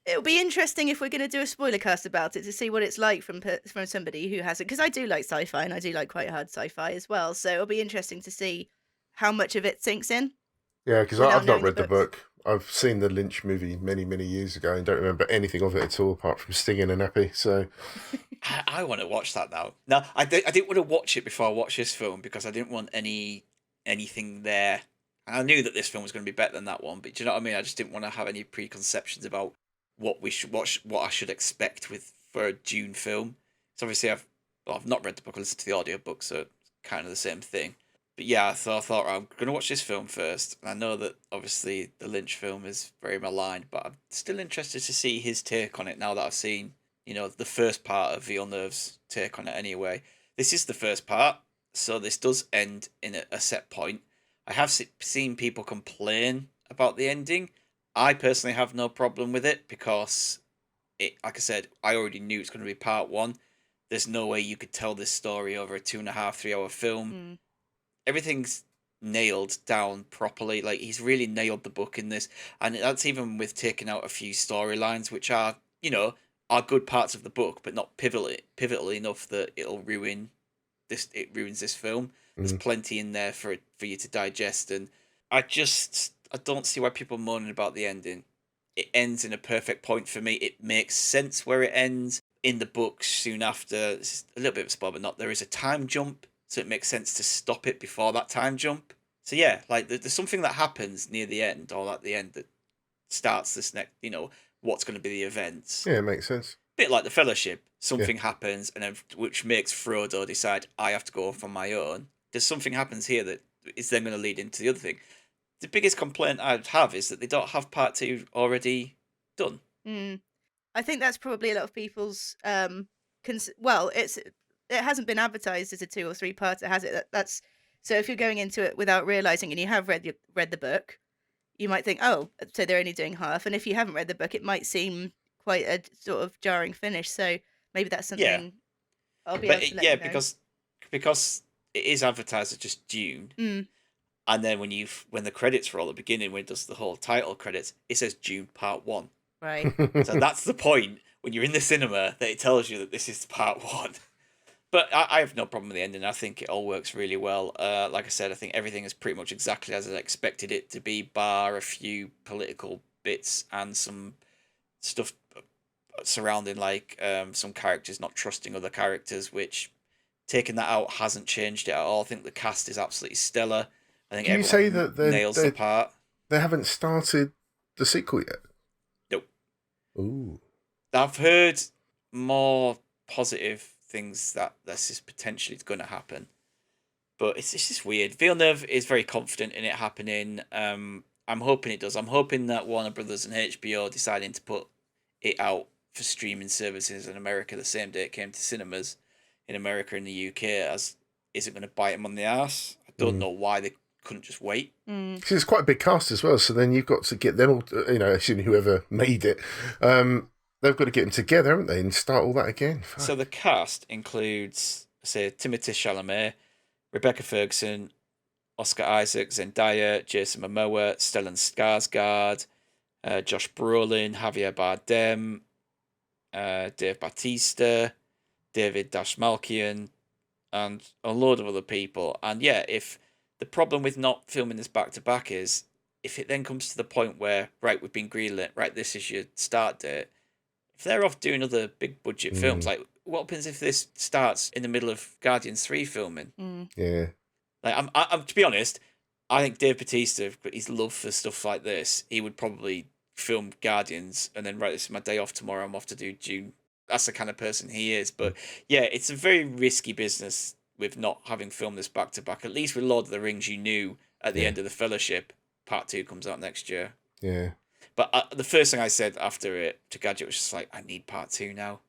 It'll be interesting if we're going to do a spoiler cast about it to see what it's like from somebody who has it. Because I do like sci-fi, and I do like quite hard sci-fi as well. So it'll be interesting to see how much of it sinks in. Yeah, because I've not read the book. I've seen the Lynch movie many, many years ago and don't remember anything of it at all apart from Sting and a nappy. So I want to watch that now. No, I didn't want to watch it before I watched this film because I didn't want anything there. And I knew that this film was going to be better than that one, but do you know what I mean? I just didn't want to have any preconceptions about what we should watch, what I should expect for a Dune film. So obviously I've not read the book, I listened to the audiobook, so it's kind of the same thing. But yeah, I thought I'm going to watch this film first. And I know that obviously the Lynch film is very maligned, but I'm still interested to see his take on it now that I've seen, the first part of Villeneuve's take on it anyway. This is the first part, so this does end in a set point. I have seen people complain about the ending. I personally have no problem with it because, like I said, I already knew it's going to be part one. There's no way you could tell this story over a 2.5-3 hour film. Everything's nailed down properly. Like, he's really nailed the book in this. And that's even with taking out a few storylines, which are, are good parts of the book, but not pivotal enough that it ruins this film. There's plenty in there for you to digest. And I don't see why people are moaning about the ending. It ends in a perfect point for me. It makes sense where it ends. In the books, soon after, it's a little bit of a spoiler, but not, there is a time jump. So it makes sense to stop it before that time jump. So yeah, like there's something that happens near the end or at the end that starts this next, what's going to be the events. Yeah, it makes sense. Bit like the Fellowship. Something happens and then, which makes Frodo decide, I have to go off on my own. There's something happens here that is then going to lead into the other thing. The biggest complaint I'd have is that they don't have part 2 already done. I think that's probably a lot of people's well, it hasn't been advertised as a 2 or 3 parter, has it? That's so if you're going into it without realizing and you have read the book, you might think, oh, so they're only doing half. And if you haven't read the book, it might seem quite a sort of jarring finish. So maybe that's Yeah. something I'll be But able to let you know. because it is advertised as just Dune, and then when the credits roll at the beginning, when it does the whole title credits, it says Dune Part 1. Right. So that's the point when you're in the cinema that it tells you that this is Part 1. But I have no problem with the ending. I think it all works really well. Like I said, I think everything is pretty much exactly as I expected it to be, bar a few political bits and some stuff surrounding like some characters not trusting other characters, which taking that out hasn't changed it at all. I think the cast is absolutely stellar. I think Can you say that nails the part. They haven't started the sequel yet? Nope. Ooh. I've heard more positive things that this is potentially going to happen, but it's just weird. Villeneuve is very confident in it happening. I'm hoping it does. I'm hoping that Warner Brothers and HBO deciding to put it out for streaming services in America the same day it came to cinemas in America and the UK as isn't going to bite them on the ass. I don't know why they couldn't just wait. Because it's quite a big cast as well, so then you've got to get them all, assuming whoever made it, they've got to get them together, haven't they, and start all that again. Fuck. So the cast includes, say, Timothée Chalamet, Rebecca Ferguson, Oscar Isaac, Zendaya, Jason Momoa, Stellan Skarsgård, Josh Brolin, Javier Bardem, Dave Bautista, David Dastmalchian, and a load of other people. And yeah, if the problem with not filming this back to back is if it then comes to the point where, right, we've been greenlit, right, this is your start date. If they're off doing other big budget films, like what happens if this starts in the middle of Guardians 3 filming? Yeah. Like I'm to be honest, I think Dave Bautista, his love for stuff like this, he would probably film Guardians and then, right, this is my day off tomorrow, I'm off to do Dune. That's the kind of person he is. But yeah, it's a very risky business with not having filmed this back to back. At least with Lord of the Rings, you knew at the end of the Fellowship, Part 2 comes out next year. Yeah. But the first thing I said after it to Gadget was just like, I need Part 2 now.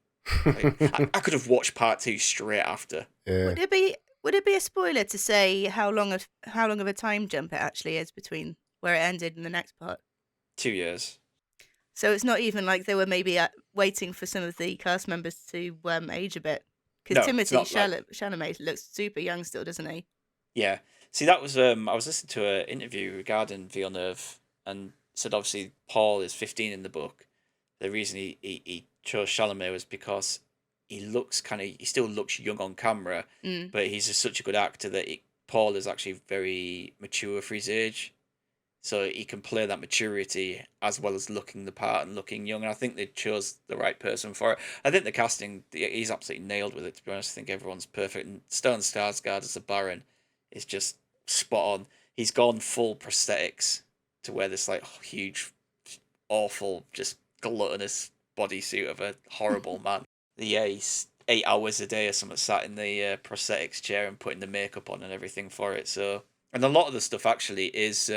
Like, I could have watched Part 2 straight after. Yeah. Would it be a spoiler to say how long of a time jump it actually is between where it ended and the next part? 2 years. So it's not even like they were maybe waiting for some of the cast members to age a bit. Because Timothée Chalamet looks super young still, doesn't he? Yeah. See, that was I was listening to an interview regarding Villeneuve and said obviously Paul is 15 in the book. The reason he chose Chalamet was because he still looks young on camera, but he's just such a good actor that Paul is actually very mature for his age. So he can play that maturity as well as looking the part and looking young. And I think they chose the right person for it. I think the casting, he's absolutely nailed with it, to be honest. I think everyone's perfect. And Stellan Skarsgård as a Baron is just spot on. He's gone full prosthetics to wear this like huge, awful, just gluttonous bodysuit of a horrible man. Yeah, he's 8 hours a day or something sat in the prosthetics chair and putting the makeup on and everything for it. So, and a lot of the stuff actually is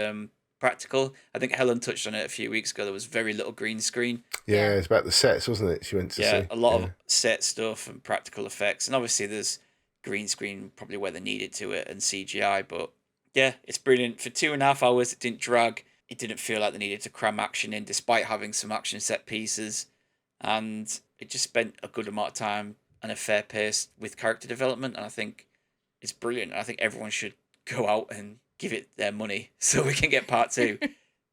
practical. I think Helen touched on it a few weeks ago. There was very little green screen. Yeah, it's about the sets, wasn't it? She went to see. A lot of set stuff and practical effects. And obviously there's green screen probably where they needed to it and CGI. But yeah, it's brilliant. For 2.5 hours, it didn't drag. It didn't feel like they needed to cram action in despite having some action set pieces. And it just spent a good amount of time and a fair pace with character development. And I think it's brilliant. I think everyone should go out and give it their money so we can get part 2.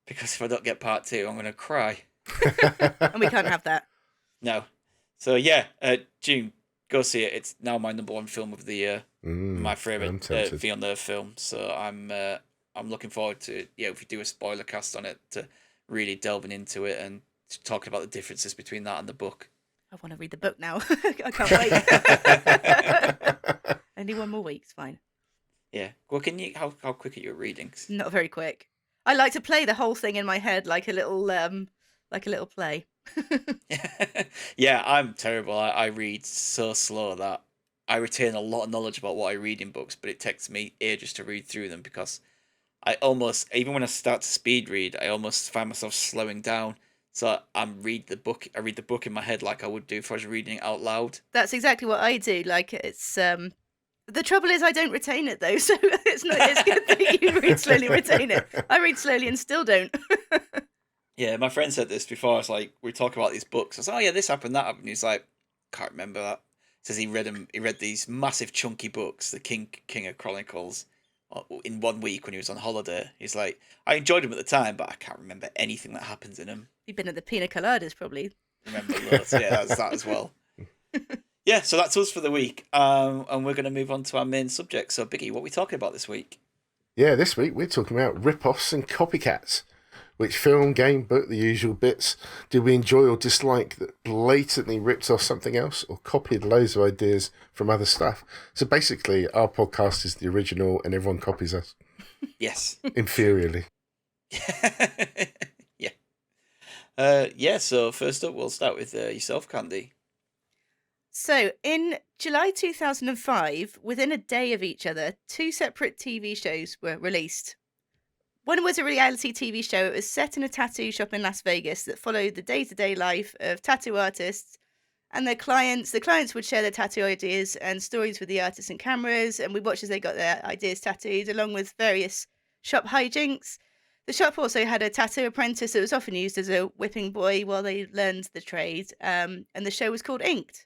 Because if I don't get part 2, I'm going to cry. And we can't have that. No. So yeah, Dune, go see it. It's now my number 1 film of the year. My favourite Villeneuve film. So I'm looking forward to, if we do a spoiler cast on it, to really delving into it and talking about the differences between that and the book. I want to read the book now. I can't wait. Only 1 more week's fine. Yeah. Well, how quick are you at reading? Not very quick. I like to play the whole thing in my head like a little play. Yeah, I'm terrible. I read so slow that I retain a lot of knowledge about what I read in books, but it takes me ages to read through them because I almost, even when I start to speed read, I almost find myself slowing down So I read the book in my head like I would do if I was reading it out loud. That's exactly what I do. Like it's the trouble is I don't retain it though, so it's good that you read slowly, retain it. I read slowly and still don't. Yeah, my friend said this before. It's like we talk about these books. I was like, oh yeah, this happened, that happened. He's like, can't remember that. Says he read these massive chunky books, the King of Chronicles, in 1 week when he was on holiday. He's like, I enjoyed them at the time, but I can't remember anything that happens in them. You've been at the Pina Coladas, probably. Remember loads. Yeah, that's that as well. Yeah, so that's us for the week. And we're going to move on to our main subject. So, Biggie, what are we talking about this week? Yeah, this week we're talking about rip-offs and copycats. Which film, game, book, the usual bits, did we enjoy or dislike that blatantly ripped off something else or copied loads of ideas from other stuff? So basically, our podcast is the original and everyone copies us. Yes. Inferiorly. Yeah. So first up, we'll start with yourself, Candy. So, in July 2005, within a day of each other, 2 separate TV shows were released. One was a reality TV show. It was set in a tattoo shop in Las Vegas that followed the day-to-day life of tattoo artists and their clients. The clients would share their tattoo ideas and stories with the artists and cameras, and we watched as they got their ideas tattooed, along with various shop hijinks. The shop also had a tattoo apprentice that was often used as a whipping boy while they learned the trade, and the show was called Inked.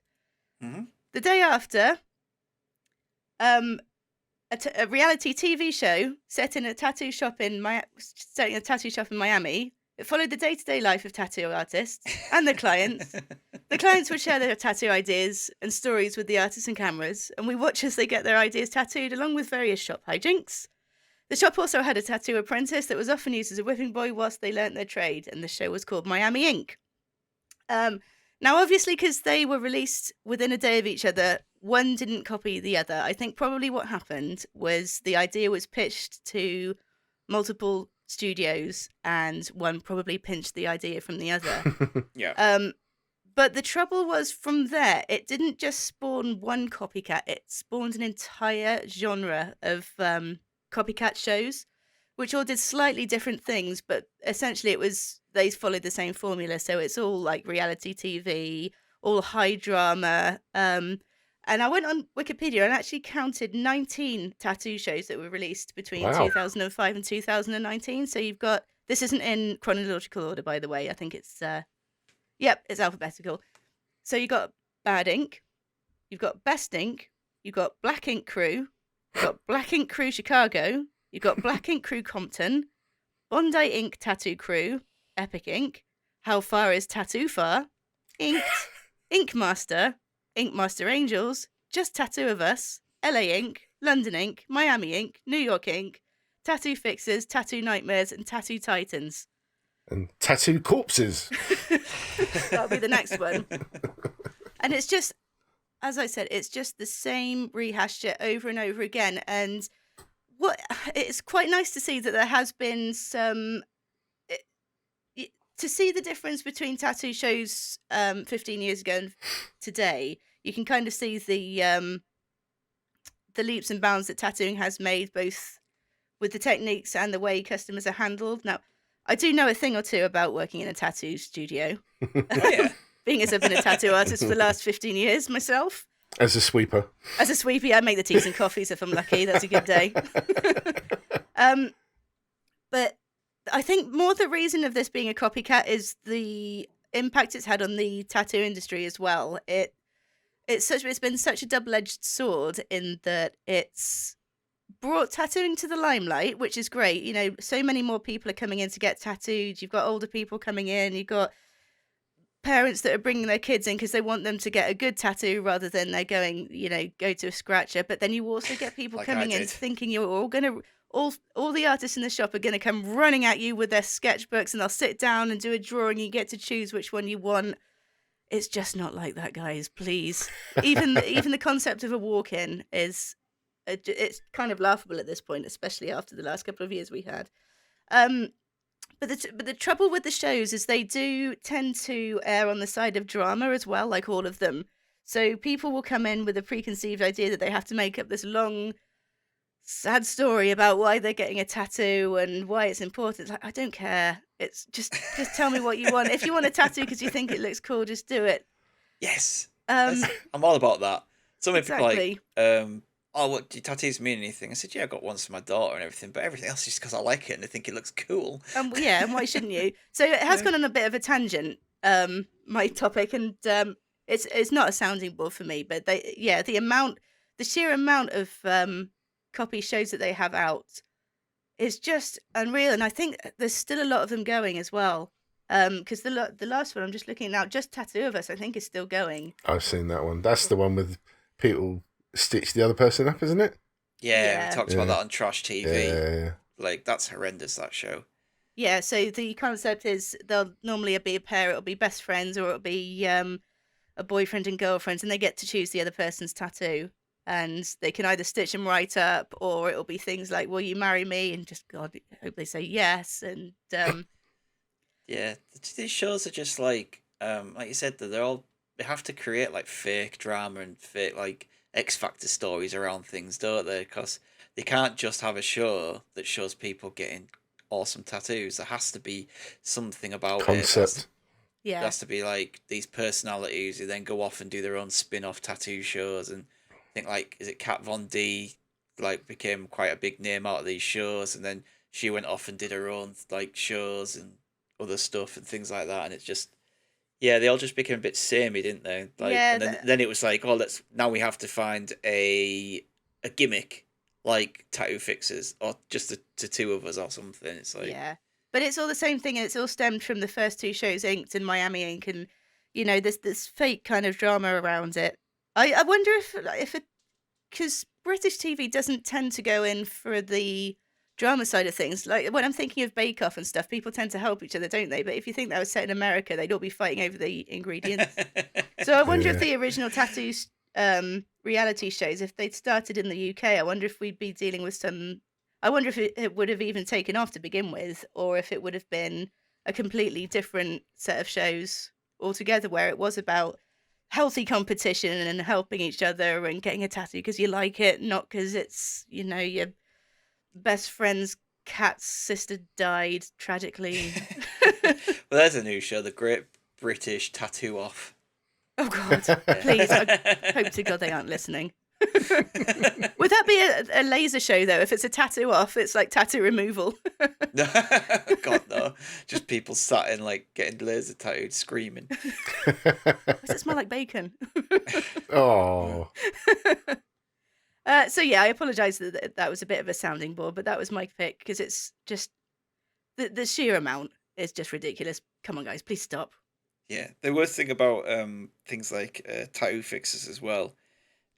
Mm-hmm. The day after, a reality TV show set in a tattoo shop in Miami. It followed the day-to-day life of tattoo artists and their clients. The clients would share their tattoo ideas and stories with the artists and cameras, and we watch as they get their ideas tattooed, along with various shop hijinks. The shop also had a tattoo apprentice that was often used as a whipping boy whilst they learnt their trade, and the show was called Miami Ink. Now, obviously, because they were released within a day of each other, one didn't copy the other. I think probably what happened was the idea was pitched to multiple studios and one probably pinched the idea from the other. Yeah. But the trouble was from there, it didn't just spawn one copycat, it spawned an entire genre of copycat shows, which all did slightly different things, but essentially they followed the same formula. So it's all like reality TV, all high drama. And I went on Wikipedia and actually counted 19 tattoo shows that were released between 2005 and 2019. So you've got, this isn't in chronological order, by the way. I think it's, it's alphabetical. So you've got Bad Ink, you've got Best Ink, you've got Black Ink Crew, you've got Black Ink Crew Chicago, you've got Black Ink Crew Compton, Bondi Ink Tattoo Crew, Epic Ink, How Far Is Tattoo Far, Inked, Ink Master Angels, Just Tattoo of Us, LA Ink, London Ink, Miami Ink, New York Ink, Tattoo Fixers, Tattoo Nightmares, and Tattoo Titans. And Tattoo Corpses. That'll be the next one. And it's just, as I said, it's just the same rehashed shit over and over again. And it's quite nice to see that there has been some... To see the difference between tattoo shows 15 years ago and today, you can kind of see the leaps and bounds that tattooing has made, both with the techniques and the way customers are handled. Now, I do know a thing or two about working in a tattoo studio. Oh, yeah. Being as I've been a tattoo artist for the last 15 years myself. As a sweeper. As a sweepy, I make the teas and coffees if I'm lucky. That's a good day. But I think more the reason of this being a copycat is the impact it's had on the tattoo industry as well. It's been such a double-edged sword in that it's brought tattooing to the limelight, which is great. You know, so many more people are coming in to get tattooed. You've got older people coming in. You've got parents that are bringing their kids in because they want them to get a good tattoo rather than they're going, go to a scratcher. But then you also get people Like coming I in did. thinking you're all going to... All the artists in the shop are going to come running at you with their sketchbooks, and they'll sit down and do a drawing. You get to choose which one you want. It's just not like that, guys. Please. Even the concept of a walk-in is it's kind of laughable at this point, especially after the last couple of years we had. But the trouble with the shows is they do tend to err on the side of drama as well, like all of them. So people will come in with a preconceived idea that they have to make up this long sad story about why they're getting a tattoo and why it's important. It's like, I don't care. It's just tell me what you want. If you want a tattoo because you think it looks cool, just do it. Yes. Um, I'm all about that. So many people exactly. like, oh, what do tattoos mean anything? I said, yeah, I got ones for my daughter and everything, but everything else is just because I like it and I think it looks cool. Yeah, and why shouldn't you? So it has gone on a bit of a tangent, my topic, and it's not a sounding board for me, but the sheer amount of copy shows that they have out is just unreal, and I think there's still a lot of them going as well. Because the last one I'm just looking at now, just Tattoo of Us, I think is still going. I've seen that one. That's the one with people stitch the other person up, isn't it? Yeah, we talked about that on Trash TV. Yeah. Like, that's horrendous, that show. Yeah, so the concept is they'll normally be a pair, it'll be best friends, or it'll be a boyfriend and girlfriend, and they get to choose the other person's tattoo. And they can either stitch them right up, or it'll be things like, will you marry me? And just, God, I hope they say yes. And yeah, these shows are just like you said, that they have to create like fake drama and fake like X Factor stories around things, don't they? Because they can't just have a show that shows people getting awesome tattoos. There has to be something about Concept. It. There has to be like these personalities who then go off and do their own spin-off tattoo shows. And I think like, is it Kat Von D like became quite a big name out of these shows, and then she went off and did her own like shows and other stuff and things like that, and it's just they all just became a bit samey, didn't they? Like, and then it was like, oh, now we have to find a gimmick like Tattoo Fixers or just the two of us or something. It's like but it's all the same thing, and it's all stemmed from the first two shows, Inked and Miami Ink, and there's this fake kind of drama around it. I wonder if because British TV doesn't tend to go in for the drama side of things. Like when I'm thinking of Bake Off and stuff, people tend to help each other, don't they? But if you think that was set in America, they'd all be fighting over the ingredients. So I wonder if the original Tattoos reality shows, if they'd started in the UK, I wonder if we'd be dealing with some... I wonder if it would have even taken off to begin with, or if it would have been a completely different set of shows altogether, where it was about healthy competition and helping each other and getting a tattoo because you like it, not because it's, your best friend's cat's sister died tragically. Well, there's a new show, The Great British Tattoo Off. Oh God, please! I hope to God they aren't listening. Would that be a laser show though? If it's a tattoo off, it's like tattoo removal. God no! Just people sat in like getting laser tattooed, screaming. Does it smell like bacon? Oh. So yeah, I apologise that was a bit of a sounding board, but that was my pick because it's just the sheer amount is just ridiculous. Come on, guys, please stop. Yeah, the worst thing about things like Tattoo Fixers as well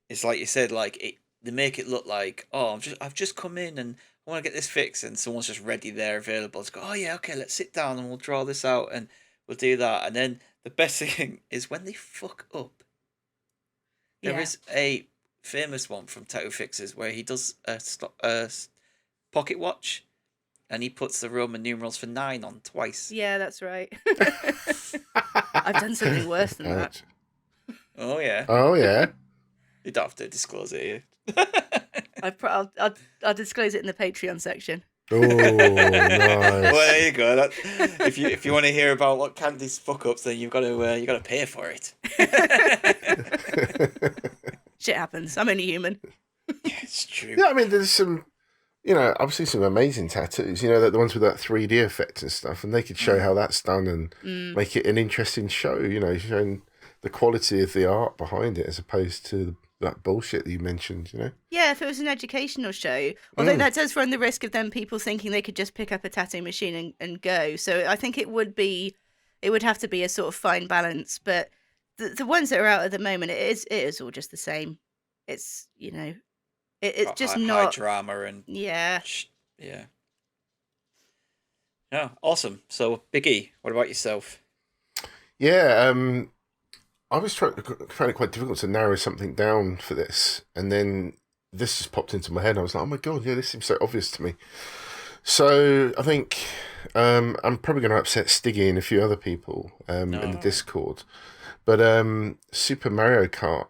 is, like you said, like they make it look like, oh, I've just come in and I want to get this fixed, and someone's just ready there, available to go. Oh yeah, okay, let's sit down and we'll draw this out and we'll do that. And then the best thing is when they fuck up. There is a famous one from Tattoo Fixers where he does a pocket watch, and he puts the Roman numerals for 9 on twice. Yeah, that's right. I've done something worse than that. Oh yeah. Oh yeah. You don't have to disclose it here. I'll disclose it in the Patreon section. Oh, nice. Well, there you go. If you want to hear about what Candy's fuck ups, then you've got to pay for it. Shit happens. I'm only human. Yeah, it's true. Yeah, I mean, there's some, I've seen some amazing tattoos. The ones with that 3D effect and stuff, and they could show how that's done and make it an interesting show. Showing the quality of the art behind it as opposed to that bullshit that you mentioned. Yeah, if it was an educational show, although that does run the risk of then people thinking they could just pick up a tattoo machine and go. So I think it would have to be a sort of fine balance. But the ones that are out at the moment, it is all just the same. It's it's just not high drama and yeah. No, awesome. So Biggie, what about yourself? Yeah, I was found it quite difficult to narrow something down for this, and then this just popped into my head. I was like, oh my God, yeah, this seems so obvious to me. So I think I'm probably going to upset Stiggy and a few other people in the Discord, but Super Mario Kart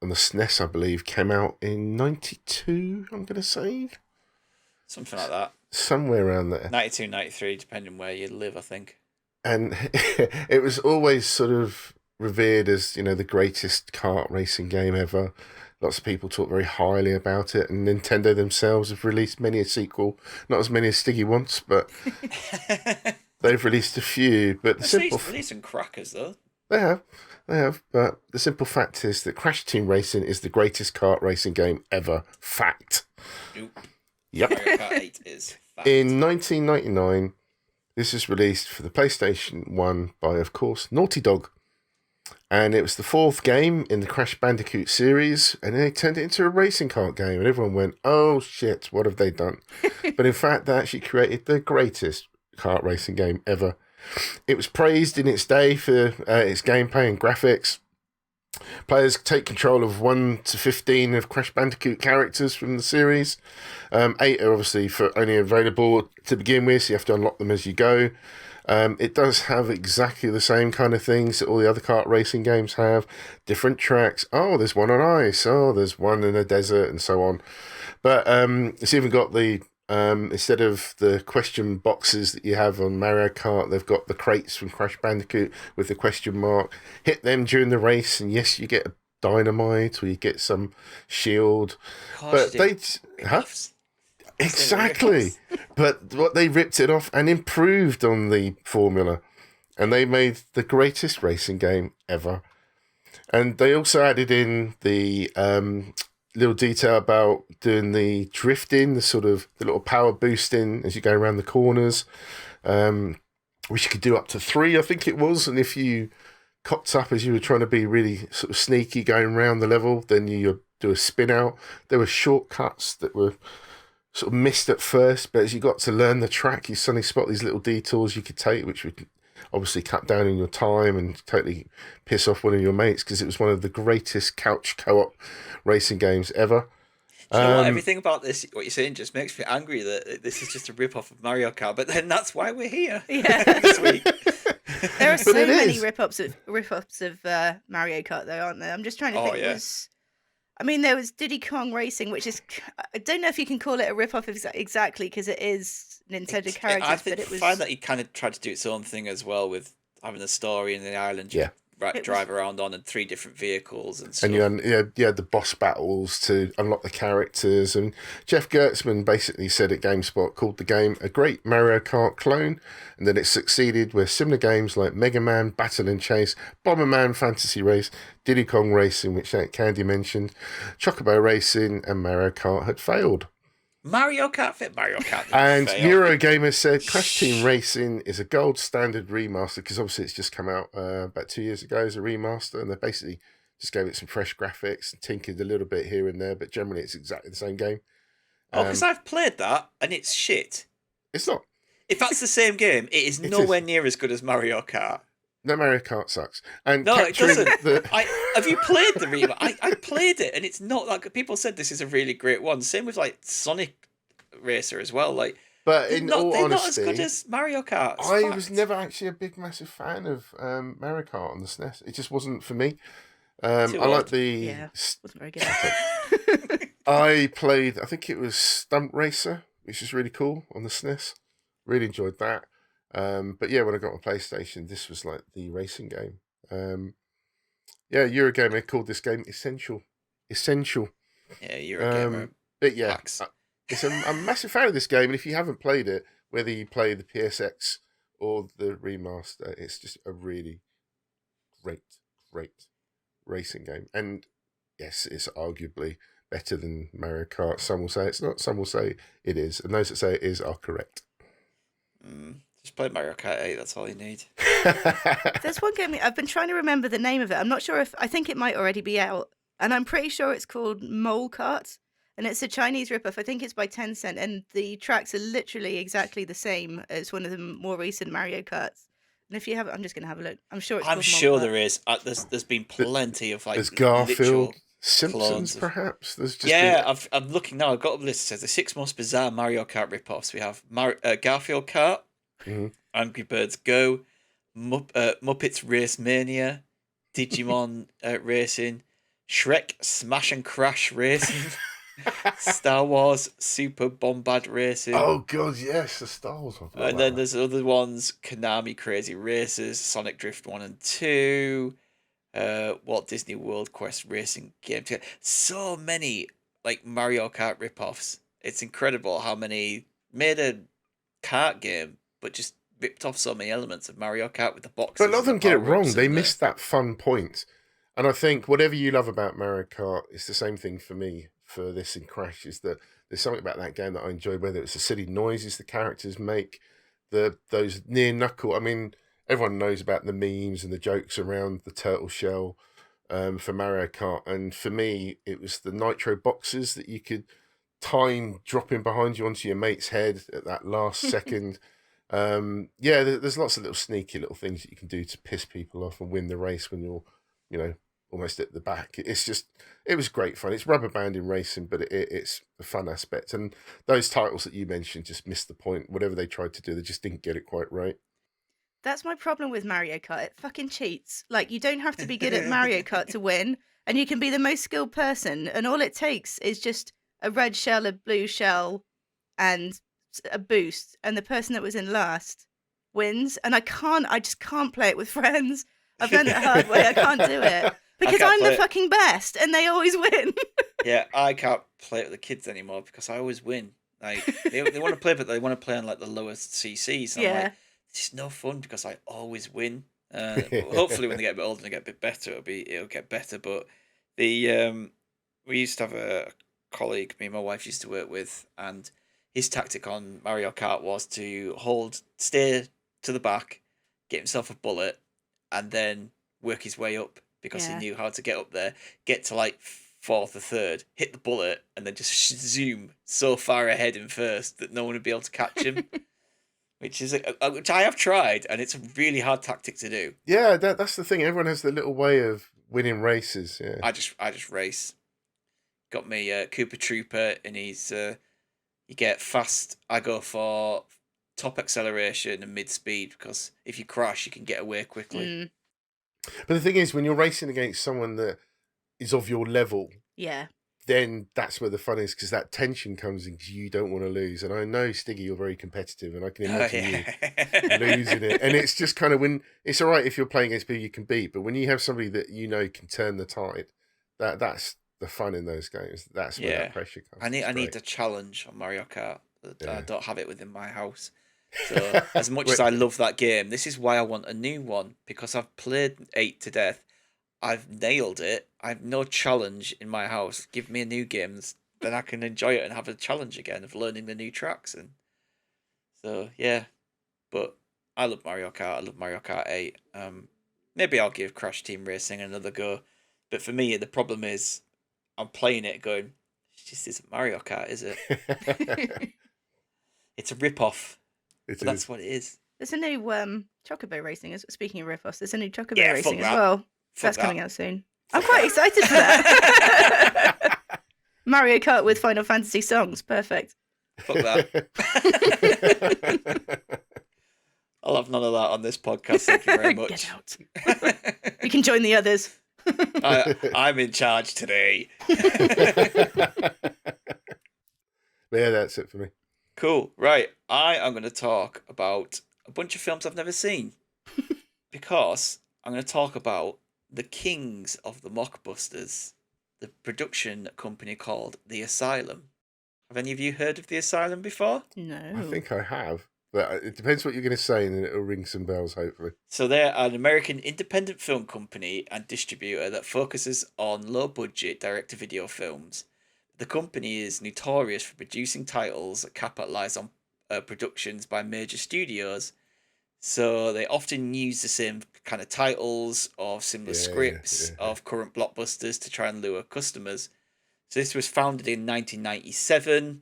on the SNES, I believe, came out in 92, I'm going to say. Something like that. Somewhere around there. 92, 93, depending where you live, I think. And it was always sort of revered as, the greatest kart racing game ever. Lots of people talk very highly about it, and Nintendo themselves have released many a sequel. Not as many as Stiggy wants, but they've released a few. But released some crackers, though. They have. But the simple fact is that Crash Team Racing is the greatest kart racing game ever. Fact. Nope. Yep. Mario Kart 8 is fact. In 1999, this was released for the PlayStation 1 by, of course, Naughty Dog. And it was the fourth game in the Crash Bandicoot series, and they turned it into a racing kart game, and everyone went, oh shit, what have they done? But in fact, they actually created the greatest kart racing game ever. It was praised in its day for its gameplay and graphics. Players take control of 1 to 15 of Crash Bandicoot characters from the series. 8 are obviously only available to begin with, so you have to unlock them as you go. It does have exactly the same kind of things that all the other kart racing games have. Different tracks. Oh, there's one on ice. Oh, there's one in a desert, and so on. But it's even got the, instead of the question boxes that you have on Mario Kart, they've got the crates from Crash Bandicoot with the question mark. Hit them during the race, and yes, you get a dynamite, or you get some shield. Gosh, But Exactly. But what they ripped it off and improved on the formula. And they made the greatest racing game ever. And they also added in the little detail about doing the drifting, the little power boosting as you go around the corners, which you could do up to 3, I think it was. And if you cocked up as you were trying to be really sort of sneaky going around the level, then you do a spin out. There were shortcuts that were sort of missed at first, but as you got to learn the track, you suddenly spot these little detours you could take, which would obviously cut down on your time and totally piss off one of your mates, because it was one of the greatest couch co-op racing games ever. Do you know what? Everything about this, what you're saying, just makes me angry that this is just a rip-off of Mario Kart, but then that's why we're here this week. There are so many rip-offs of Mario Kart, though, aren't there? I'm just trying to think. Yeah. There was Diddy Kong Racing, which is, I don't know if you can call it a rip-off exactly, because it is Nintendo characters, but it was... I find that he kind of tried to do its own thing as well, with having a story in the island you drive around on, and 3 different vehicles and stuff. And you had the boss battles to unlock the characters, and Jeff Gertzman basically said at GameSpot, called the game a great Mario Kart clone, and then it succeeded where similar games like Mega Man, Battle and Chase, Bomberman Fantasy Race, Diddy Kong Racing, which Candy mentioned, Chocobo Racing, and Mario Kart had failed. Mario Kart fit Mario Kart. And Eurogamer said Crash Team Racing is a gold standard remaster, because obviously it's just come out about 2 years ago as a remaster, and they basically just gave it some fresh graphics and tinkered a little bit here and there, but generally it's exactly the same game. Because I've played that and it's shit. It's not. If that's the same game, it is nowhere near as good as Mario Kart. No, Mario Kart sucks. And no, it doesn't. Have you played the remake? I played it, and it's not that good. People said this is a really great one. Same with like Sonic Racer as well. But in all honesty, they're not as good as Mario Kart. I was never actually a big, massive fan of Mario Kart on the SNES. It just wasn't for me. I like the... wasn't very good. I played, I think it was Stunt Racer, which is really cool on the SNES. Really enjoyed that. But yeah, when I got my PlayStation, this was like the racing game. Eurogamer called this game Essential. Yeah, Eurogamer. But yeah, I'm a massive fan of this game, and if you haven't played it, whether you play the PSX or the remaster, it's just a really great racing game. And yes, it's arguably better than Mario Kart. Some will say it's not, some will say it is, and those that say it is are correct. Just play Mario Kart 8, that's all you need. There's one game, I've been trying to remember the name of it. I'm not sure I think it might already be out, and I'm pretty sure it's called Mole Kart, and it's a Chinese ripoff. I think it's by Tencent, and the tracks are literally exactly the same as one of the more recent Mario Karts. And if you haven't, I'm just going to have a look. I'm sure it's called Mole Kart. There is. There's been plenty of there's Garfield, Simpsons, clones perhaps. There's just I'm looking now. I've got a list that says the 6 most bizarre Mario Kart ripoffs. We have Garfield Kart, Angry Birds Go, Muppets Race Mania, Digimon Racing, Shrek Smash and Crash Racing. Star Wars Super Bombard Racing. Oh god, yes, the Star Wars one. And then there's other ones, Konami Crazy Racers, Sonic Drift 1 and 2, Walt Disney World Quest Racing games. So many like Mario Kart ripoffs. It's incredible how many made a kart game, but just ripped off so many elements of Mario Kart with the boxes. But a lot of them get it wrong. They missed that fun point. And I think whatever you love about Mario Kart, it's the same thing for me for this in Crash, is that there's something about that game that I enjoy, whether it's the silly noises the characters make, those near knuckle. I mean, everyone knows about the memes and the jokes around the turtle shell for Mario Kart. And for me, it was the nitro boxes that you could time dropping behind you onto your mate's head at that last second. There's lots of little sneaky little things that you can do to piss people off and win the race when you're, almost at the back. It was great fun. It's rubber banding racing, but it's a fun aspect. And those titles that you mentioned just missed the point. Whatever they tried to do, they just didn't get it quite right. That's my problem with Mario Kart. It fucking cheats. Like, you don't have to be good at Mario Kart to win, and you can be the most skilled person, and all it takes is just a red shell, a blue shell, and a boost, and the person that was in last wins. And I just can't play it with friends. I've learned the hard way. I can't do it. Because I'm the fucking best, and they always win. Yeah, I can't play it with the kids anymore because I always win. Like they want to play, but they want to play on like the lowest CCs. And I'm like, it's no fun because I always win. Hopefully, when they get a bit older and get a bit better, it'll get better. But we used to have a colleague me and my wife used to work with, and his tactic on Mario Kart was to stay to the back, get himself a bullet, and then work his way up. Because he knew how to get up there, get to like fourth or third, hit the bullet, and then just zoom so far ahead in first that no one would be able to catch him. which I have tried, and it's a really hard tactic to do. Yeah, that's the thing. Everyone has their little way of winning races. Yeah, I just race. Got me Cooper Trooper, and he's you get fast. I go for top acceleration and mid speed because if you crash, you can get away quickly. But the thing is, when you're racing against someone that is of your level, then that's where the fun is, because that tension comes in because you don't want to lose. And I know, Stiggy, you're very competitive, and I can imagine you losing it. And it's just kind of when it's all right if you're playing against people you can beat, but when you have somebody that you know can turn the tide, that's the fun in those games. That's where that pressure comes. I need a challenge on Mario Kart. I don't have it within my house. So as much as I love that game, this is why I want a new one, because I've played 8 to death. I've nailed it. I have no challenge in my house. Give me a new game, then I can enjoy it and have a challenge again of learning the new tracks. And so but I love Mario Kart. I love Mario Kart 8. Maybe I'll give Crash Team Racing another go. But for me, the problem is I'm playing it going, it just isn't Mario Kart, is it? It's a rip-off. That's what it is. There's a new Chocobo Racing. Speaking of rip-offs, there's a new Chocobo Racing as well. That's coming out soon. I'm quite excited for that. Mario Kart with Final Fantasy songs. Perfect. Fuck that. I'll have none of that on this podcast. Thank you very much. Get out. You can join the others. I'm in charge today. Yeah, that's it for me. Cool. Right. I am going to talk about a bunch of films I've never seen. Because I'm going to talk about the kings of the mockbusters, the production company called The Asylum. Have any of you heard of The Asylum before? No. I think I have. But it depends what you're going to say, and it'll ring some bells, hopefully. So they're an American independent film company and distributor that focuses on low-budget direct-to-video films. The company is notorious for producing titles that capitalize on productions by major studios. So they often use the same kind of titles or similar scripts of current blockbusters to try and lure customers. So this was founded in 1997,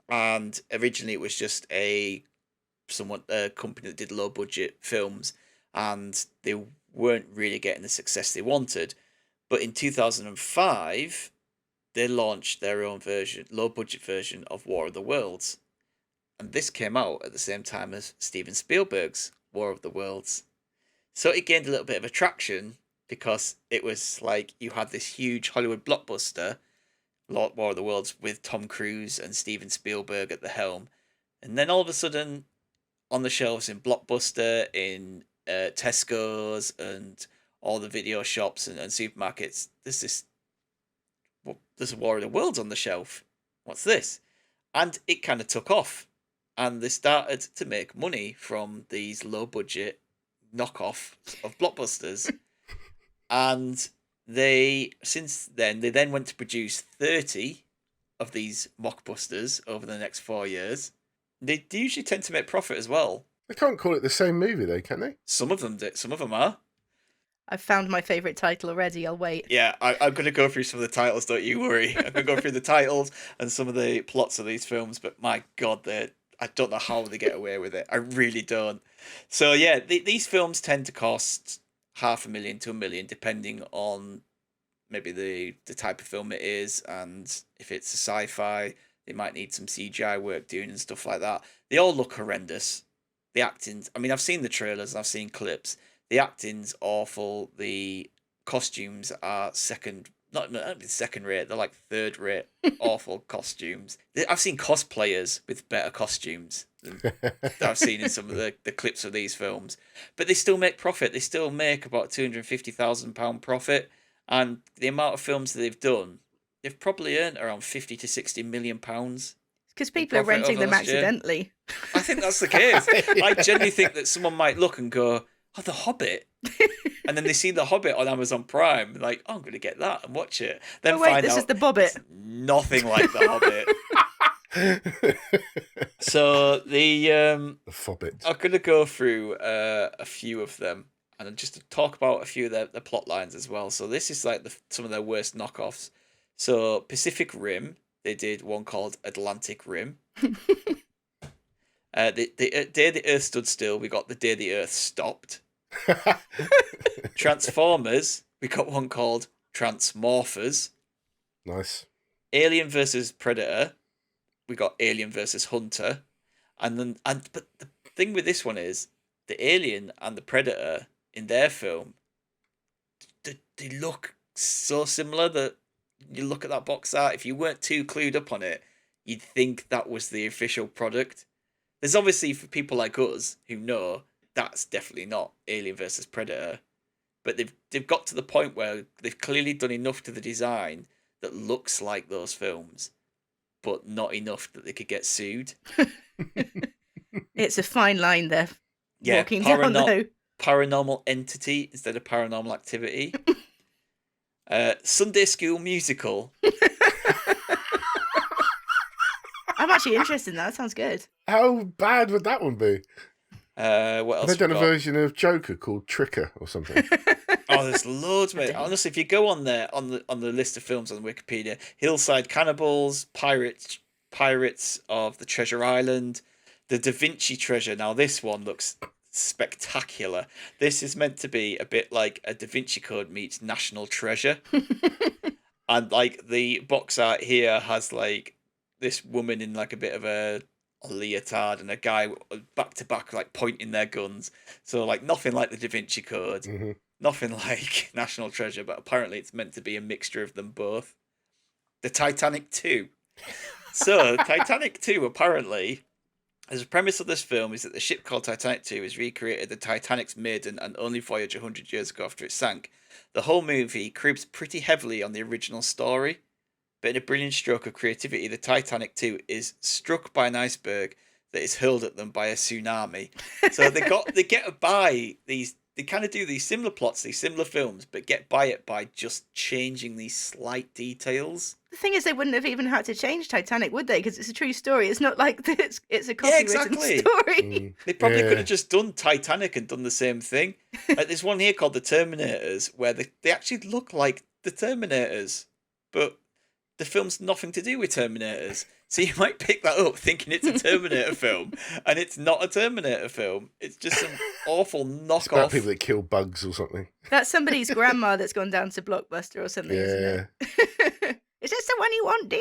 and originally it was just a company that did low-budget films, and they weren't really getting the success they wanted. But in 2005... they launched their own low-budget version of War of the Worlds. And this came out at the same time as Steven Spielberg's War of the Worlds. So it gained a little bit of attraction, because it was like you had this huge Hollywood blockbuster, War of the Worlds, with Tom Cruise and Steven Spielberg at the helm, and then all of a sudden, on the shelves in Blockbuster, in Tesco's, and all the video shops and supermarkets, there's a War of the Worlds on the shelf. What's this? And it kind of took off, and they started to make money from these low budget knockoffs of blockbusters. And since then they went to produce 30 of these mockbusters over the next 4 years. They usually tend to make profit as well. They can't call it the same movie though, can they? Some of them do. Some of them are. I've found my favourite title already. I'll wait. Yeah, I'm going to go through some of the titles, don't you worry. I'm going to go through the titles and some of the plots of these films, but my God, I don't know how they get away with it. I really don't. So yeah, these films tend to cost $500,000 to $1 million, depending on maybe the type of film it is, and if it's a sci-fi, they might need some CGI work doing and stuff like that. They all look horrendous. The acting's, I mean, I've seen the trailers, I've seen clips. The acting's awful. The costumes are not second rate. They're like third rate. Awful costumes. I've seen cosplayers with better costumes than I've seen in some of the clips of these films. But they still make profit. They still make about £250,000 profit. And the amount of films that they've done, they've probably earned around £50 to £60 million. Because people are renting them accidentally. I think that's the case. I genuinely think that someone might look and go, "Oh, The Hobbit," and then they see The Hobbit on Amazon Prime, like, "Oh, I'm going to get that and watch it." Then oh wait, find this out is The Bobbit. it's nothing like The Hobbit. So the Fobbit. I'm going to go through a few of them and just to talk about a few of the plot lines as well. So this is like some of their worst knockoffs. So Pacific Rim, they did one called Atlantic Rim. The Day the Earth Stood Still, we got The Day the Earth Stopped. Transformers, we got one called Transmorphers. Nice. Alien versus Predator, we got Alien versus Hunter. But the thing with this one is the Alien and the Predator in their film, they look so similar that you look at that box art, if you weren't too clued up on it, you'd think that was the official product. There's obviously, for people like us who know, that's definitely not Alien versus Predator. But they've got to the point where they've clearly done enough to the design that looks like those films, but not enough that they could get sued. It's a fine line there. Yeah, walking down though. Paranormal Entity instead of Paranormal Activity. Sunday School Musical. I'm actually interested in that. That sounds good. How bad would that one be? What else? They've done a version of Joker called Tricker or something. Oh, there's loads, mate. Honestly, if you go on there on the list of films on Wikipedia, Hillside Cannibals, Pirates of the Treasure Island, The Da Vinci Treasure. Now this one looks spectacular. This is meant to be a bit like a Da Vinci Code meets National Treasure. And like the box art here has like this woman in like a bit of a leotard and a guy back to back like pointing their guns. So like nothing like the Da Vinci Code, nothing like National Treasure, but apparently it's meant to be a mixture of them both. The Titanic Ii. So Titanic II apparently, as a premise of this film, is that the ship called Titanic II is recreated the Titanic's maiden and only voyage 100 years ago after it sank. The whole movie cribs pretty heavily on the original story, but in a brilliant stroke of creativity, the Titanic II is struck by an iceberg that is hurled at them by a tsunami. So they get by these. They kind of do these similar plots, these similar films, but get by it by just changing these slight details. The thing is, they wouldn't have even had to change Titanic, would they? Because it's a true story. It's not like it's a copywritten story. They probably could have just done Titanic and done the same thing. Like, there's one here called The Terminators, where they actually look like the Terminators, but the film's nothing to do with Terminators. So you might pick that up thinking it's a Terminator film, and it's not a Terminator film. It's just some awful knockoff. It's about people that kill bugs or something. That's somebody's grandma that's gone down to Blockbuster or something, isn't it? Is this the one you want, dear?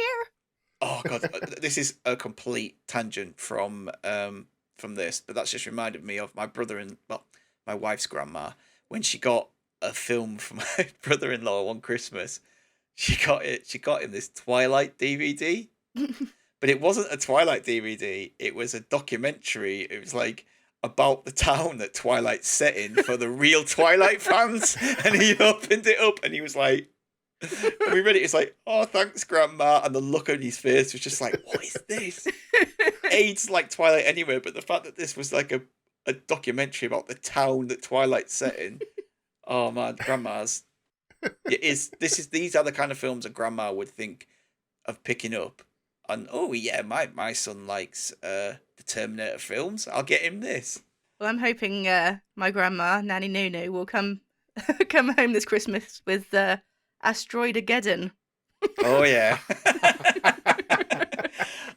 Oh god, this is a complete tangent from this, but that's just reminded me of my brother and my wife's grandma when she got a film for my brother-in-law one Christmas. She got him this Twilight DVD. But it wasn't a Twilight DVD. It was a documentary. It was like about the town that Twilight's set in for the real Twilight fans. And he opened it up and he was like, and we read it. It's like, oh, thanks, Grandma. And the look on his face was just like, what is this? AIDS like Twilight anyway, but the fact that this was like a documentary about the town that Twilight's set in. Oh man, Grandma's. These are the kind of films a grandma would think of picking up. And oh yeah, my son likes the Terminator films. I'll get him this. Well, I'm hoping my grandma, Nanny Nunu, will come home this Christmas with Asteroidageddon. Oh yeah.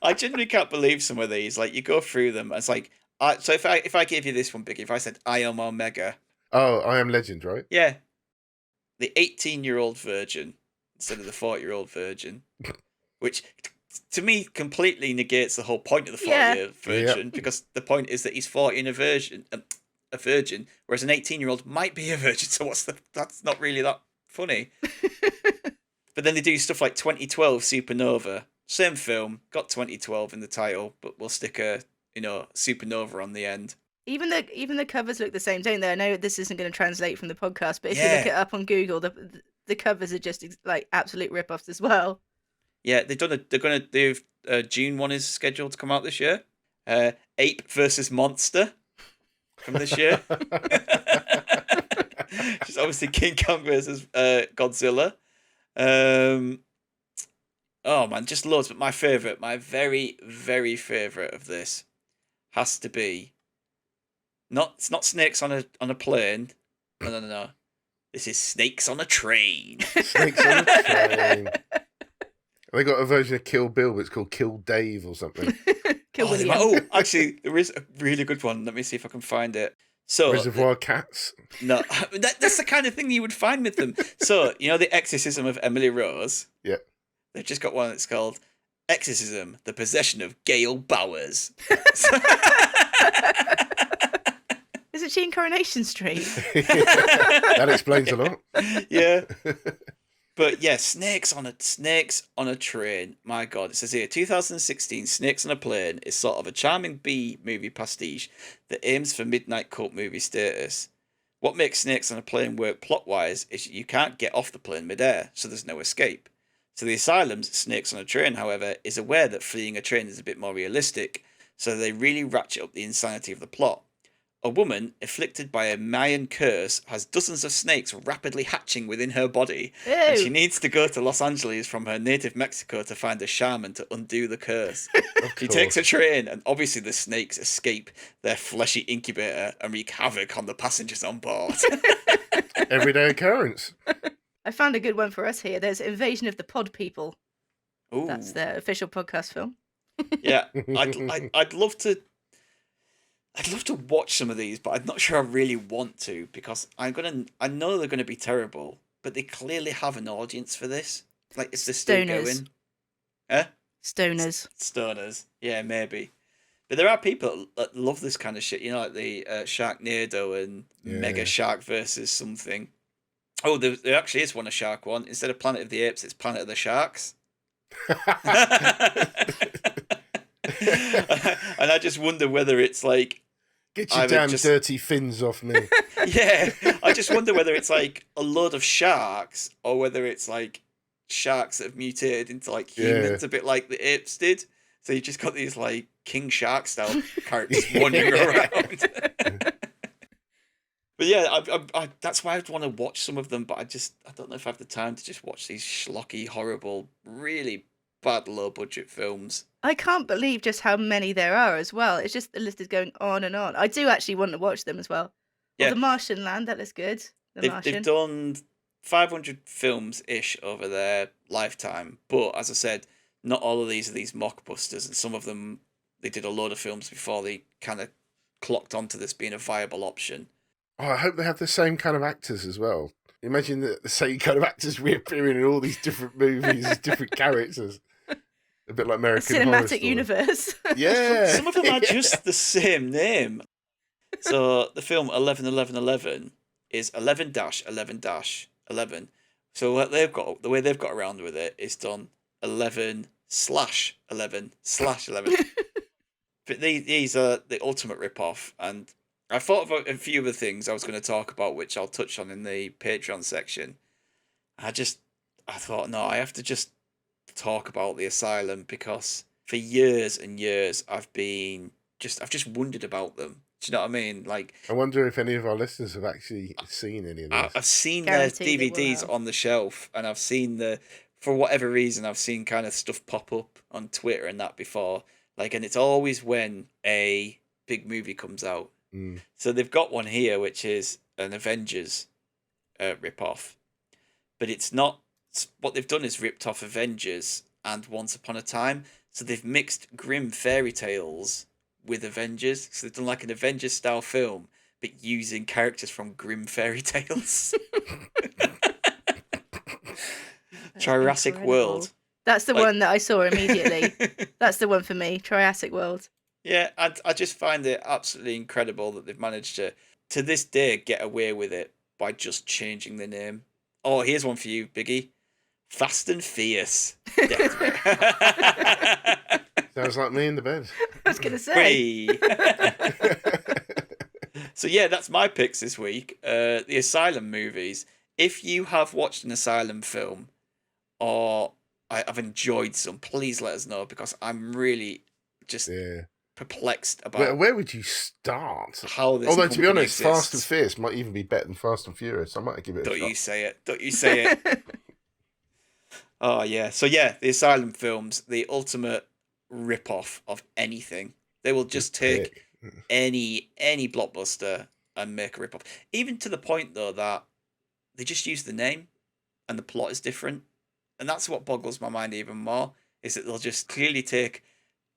I genuinely can't believe some of these. Like you go through them, it's like so if I gave you this one, Biggie, if I said I am Omega. Oh, I Am Legend, right? Yeah. The 18-year-old virgin instead of the 40-year-old virgin, which to me completely negates the whole point of the 40-year virgin, because the point is that he's 40 and a virgin, whereas an 18-year-old might be a virgin. So that's not really that funny. But then they do stuff like 2012 Supernova, same film, got 2012 in the title, but we'll stick a Supernova on the end. Even the covers look the same, don't they? I know this isn't going to translate from the podcast, but if you look it up on Google, the covers are just like absolute rip-offs as well. Yeah, they're going to do June one is scheduled to come out this year. Ape versus Monster from this year. Which is obviously King Kong versus Godzilla. Oh man, just loads. But my very, very favourite of this has to be it's not snakes on a plane. No. This is snakes on a train. Snakes on a train. They got a version of Kill Bill, but it's called Kill Dave or something. Kill William. Oh, actually, there is a really good one. Let me see if I can find it. So Reservoir Cats. No, that's the kind of thing you would find with them. So the Exorcism of Emily Rose. Yeah. They've just got one that's called Exorcism: The Possession of Gail Bowers. Isn't she in Coronation Street? That explains a lot. Yeah. But yeah, snakes on a train. My God, it says here, 2016, Snakes on a Plane is sort of a charming B-movie pastiche that aims for midnight cult movie status. What makes Snakes on a Plane work plot-wise is you can't get off the plane mid-air, so there's no escape. So the asylum's Snakes on a Train, however, is aware that fleeing a train is a bit more realistic, so they really ratchet up the insanity of the plot. A woman afflicted by a Mayan curse has dozens of snakes rapidly hatching within her body, and she needs to go to Los Angeles from her native Mexico to find a shaman to undo the curse. She takes a train, and obviously the snakes escape their fleshy incubator and wreak havoc on the passengers on board. Everyday occurrence. I found a good one for us here. There's Invasion of the Pod People. Ooh. That's their official podcast film. Yeah, I'd love to watch some of these, but I'm not sure I really want to, because I know they're gonna be terrible, but they clearly have an audience for this. Like, is this still going? Stoners. Yeah, maybe. But there are people that love this kind of shit. Like the Sharknado and Mega Shark versus something. Oh, there actually is a shark one. Instead of Planet of the Apes, it's Planet of the Sharks. And I just wonder whether it's like, get your damn dirty fins off me. Yeah, I just wonder whether it's like a load of sharks or whether it's like sharks that have mutated into like humans, a bit like the apes did. So you just got these like King Shark style characters wandering around. But yeah, I that's why I'd want to watch some of them, but I don't know if I have the time to just watch these schlocky, horrible, really bad low budget films. I can't believe just how many there are as well. It's just the list is going on and on. I do actually want to watch them as well. Yeah. Well, The Martian Land, that looks good. They've done 500 films-ish over their lifetime, but as I said, not all of these are these mockbusters, and some of them, they did a load of films before they kind of clocked onto this being a viable option. Oh, I hope they have the same kind of actors as well. Imagine the same kind of actors reappearing in all these different movies as different characters. A bit like American Horror cinematic Story. universe. Yeah. Some of them are just the same name. So the film 11-11-11, is 11-11-11. So what they've got, the way they've got around with it is done 11/11/11. But these are the ultimate rip-off, and I thought about a few of the things I was going to talk about, which I'll touch on in the Patreon section. I thought, no, I have to just talk about the Asylum, because for years and years I've just wondered about them. Do you know what I mean? Like, I wonder if any of our listeners have actually seen any of this. I've seen Guaranteed their they will DVDs have. on the shelf, and I've seen for whatever reason, I've seen kind of stuff pop up on Twitter and that before. Like, and it's always when a big movie comes out. Mm. So they've got one here, which is an Avengers rip-off. But it's not, what they've done is ripped off Avengers and Once Upon a Time. So they've mixed grim fairy tales with Avengers. So they've done like an Avengers style film, but using characters from grim fairy tales. Jurassic Incredible. World. That's the Like- one that I saw immediately. That's the one for me, Triassic World. Yeah, I just find it absolutely incredible that they've managed to this day, get away with it by just changing the name. Oh, here's one for you, Biggie. Fast and Fierce. Sounds like me in the bed. I was going to say. Hey. So yeah, that's my picks this week. The Asylum movies. If you have watched an Asylum film, or I've enjoyed some, please let us know, because I'm really just Yeah. perplexed about Where would you start? how this. Although, to be company honest, Fast and exists. Fierce might even be better than Fast and Furious. I might give it a Don't shot. you say it. Don't you say it. Oh, yeah. So, yeah, the Asylum films, the ultimate rip-off of anything. They will just take Pick. any blockbuster and make a rip-off. Even to the point, though, that they just use the name and the plot is different. And that's what boggles my mind even more, is that they'll just clearly take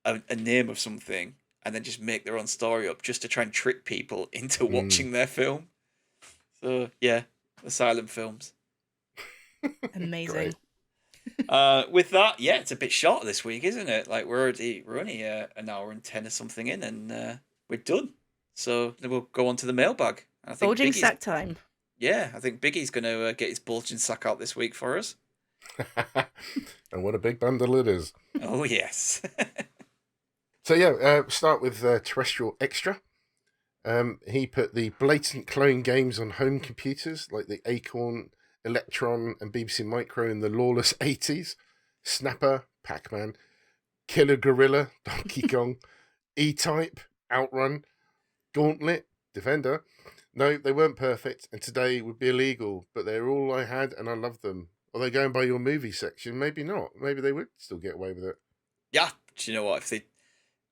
a name of something and then just make their own story up just to try and trick people into watching their film. So, yeah, Asylum films. Amazing. With that, yeah, it's a bit short this week, isn't it? Like, we're only an hour and 10 or something in, and we're done. So then we'll go on to the mailbag. I think Bulging Biggie's- sack time. Yeah, I think Biggie's going to get his bulging sack out this week for us. And what a big bundle it is. Oh, yes. So yeah, start with Terrestrial Extra. He put the blatant clone games on home computers like the Acorn, Electron, and BBC Micro in the lawless 80s. Snapper, Pac-Man, Killer Gorilla, Donkey Kong, E-Type, Outrun, Gauntlet, Defender. No, they weren't perfect, and today would be illegal, but they're all I had, and I love them. Although going by your movie section, maybe not. Maybe they would still get away with it. Yeah, do you know what?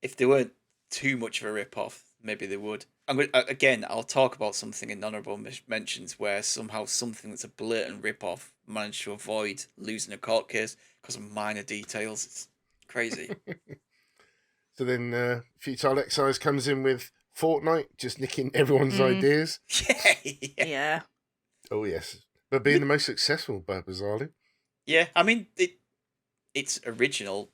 If they weren't too much of a rip-off, maybe they would. I'm going again, I'll talk about something in honourable mentions where somehow something that's a blatant rip-off managed to avoid losing a court case because of minor details. It's crazy. So then Futile Excise comes in with Fortnite, just nicking everyone's ideas. Yeah. Yeah. Oh, yes. But being the most successful, bizarrely. Yeah, I mean, its original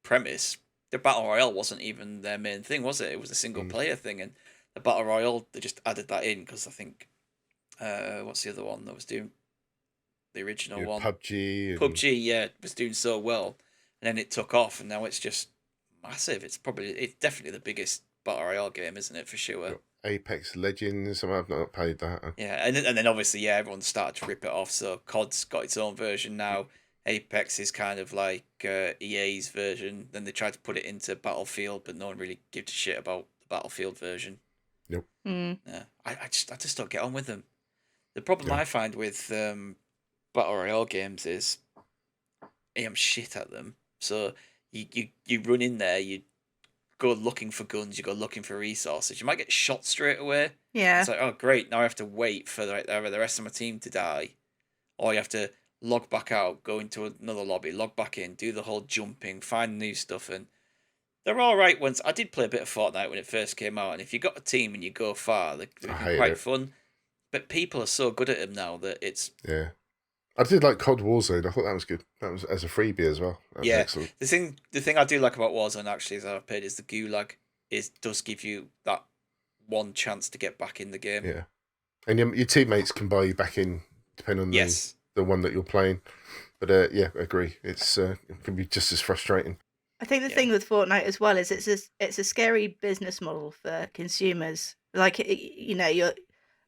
premise, the Battle Royale wasn't even their main thing, was it? It was a single-player thing, and the Battle Royale, they just added that in because I think, what's the other one that was doing the original one? PUBG. And... PUBG, yeah, was doing so well, and then it took off, and now it's just massive. It's definitely the biggest Battle Royale game, isn't it, for sure? Apex Legends, I've not played that. Yeah, and then obviously, yeah, everyone started to rip it off. So COD's got its own version now. Apex is kind of like EA's version. Then they tried to put it into Battlefield, but no one really gives a shit about the Battlefield version. Nope. Yeah, I just don't get on with them. The problem I find with Battle Royale games is I'm shit at them. So you run in there, you go looking for guns, you go looking for resources. You might get shot straight away. Yeah. It's like, oh great, now I have to wait for either the rest of my team to die, or you have to log back out, go into another lobby, log back in, do the whole jumping, find new stuff, and they're all right. Once I did play a bit of Fortnite when it first came out, and if you got a team and you go far, they're quite fun. But people are so good at them now that it's I did like COD Warzone. I thought that was good. That was as a freebie as well. That was excellent. The thing I do like about Warzone actually, as I've played, is the gulag. It does give you that one chance to get back in the game. Yeah. And your teammates can buy you back in, depending on the one that you're playing. But yeah, I agree. It can be just as frustrating. I think the thing with Fortnite as well is it's a scary business model for consumers. Like, you're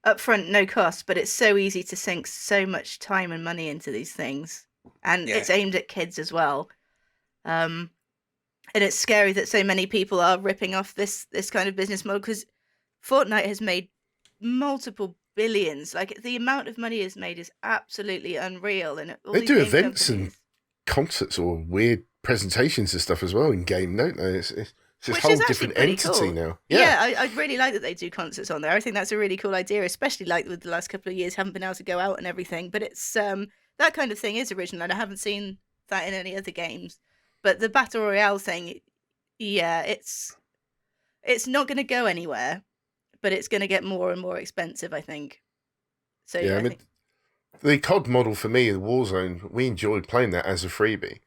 upfront, no cost, but it's so easy to sink so much time and money into these things. And it's aimed at kids as well. And it's scary that so many people are ripping off this kind of business model, because Fortnite has made multiple billions. Like, the amount of money it's made is absolutely unreal. And they do events and concerts or weird presentations and stuff as well in game, don't they? It's a whole different entity now. Yeah, I really like that they do concerts on there. I think that's a really cool idea, especially like with the last couple of years haven't been able to go out and everything. But it's that kind of thing is original, and I haven't seen that in any other games. But the Battle Royale thing, it's not going to go anywhere, but it's going to get more and more expensive, I think. So yeah, I mean, the COD model for me, the Warzone, we enjoyed playing that as a freebie.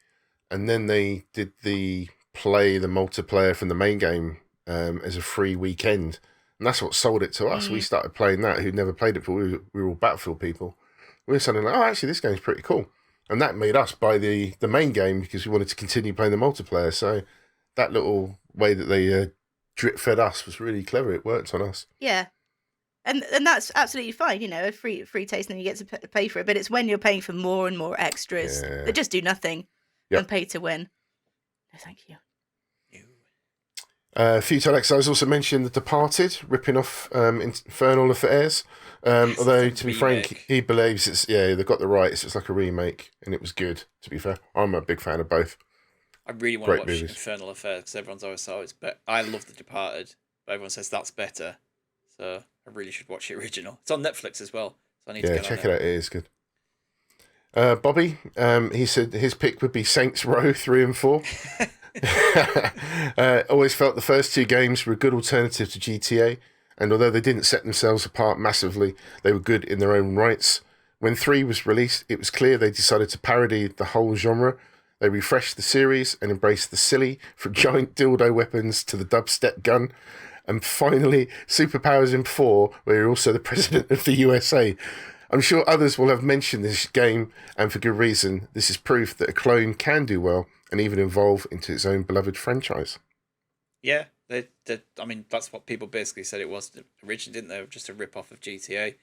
And then they did the multiplayer from the main game as a free weekend. And that's what sold it to us. We started playing that, who'd never played it before. We were all Battlefield people. We were suddenly like, oh, actually, this game's pretty cool. And that made us buy the main game because we wanted to continue playing the multiplayer. So that little way that they drip fed us was really clever. It worked on us. Yeah. And that's absolutely fine, a free taste, and then you get to pay for it. But it's when you're paying for more and more extras that just do nothing and pay to win. No, thank you. Futile Exiles also mentioned The Departed, ripping off Infernal Affairs. Although, to be frank, he believes they've got the rights. It's like a remake, and it was good, to be fair. I'm a big fan of both. I really want to watch Infernal Affairs because everyone's always said it's better. I love The Departed, but everyone says that's better. So I really should watch the original. It's on Netflix as well. So I need to get check it out. It is good. Bobby, he said his pick would be Saints Row 3 and 4. Always felt the first two games were a good alternative to GTA, and although they didn't set themselves apart massively, they were good in their own rights. When 3 was released, it was clear they decided to parody the whole genre. They refreshed the series and embraced the silly, from giant dildo weapons to the dubstep gun. And finally, superpowers in 4, where you're also the president of the USA. I'm sure others will have mentioned this game, and for good reason. This is proof that a clone can do well and even evolve into its own beloved franchise. Yeah, I mean, that's what people basically said it was originally, didn't they? Just a rip-off of GTA.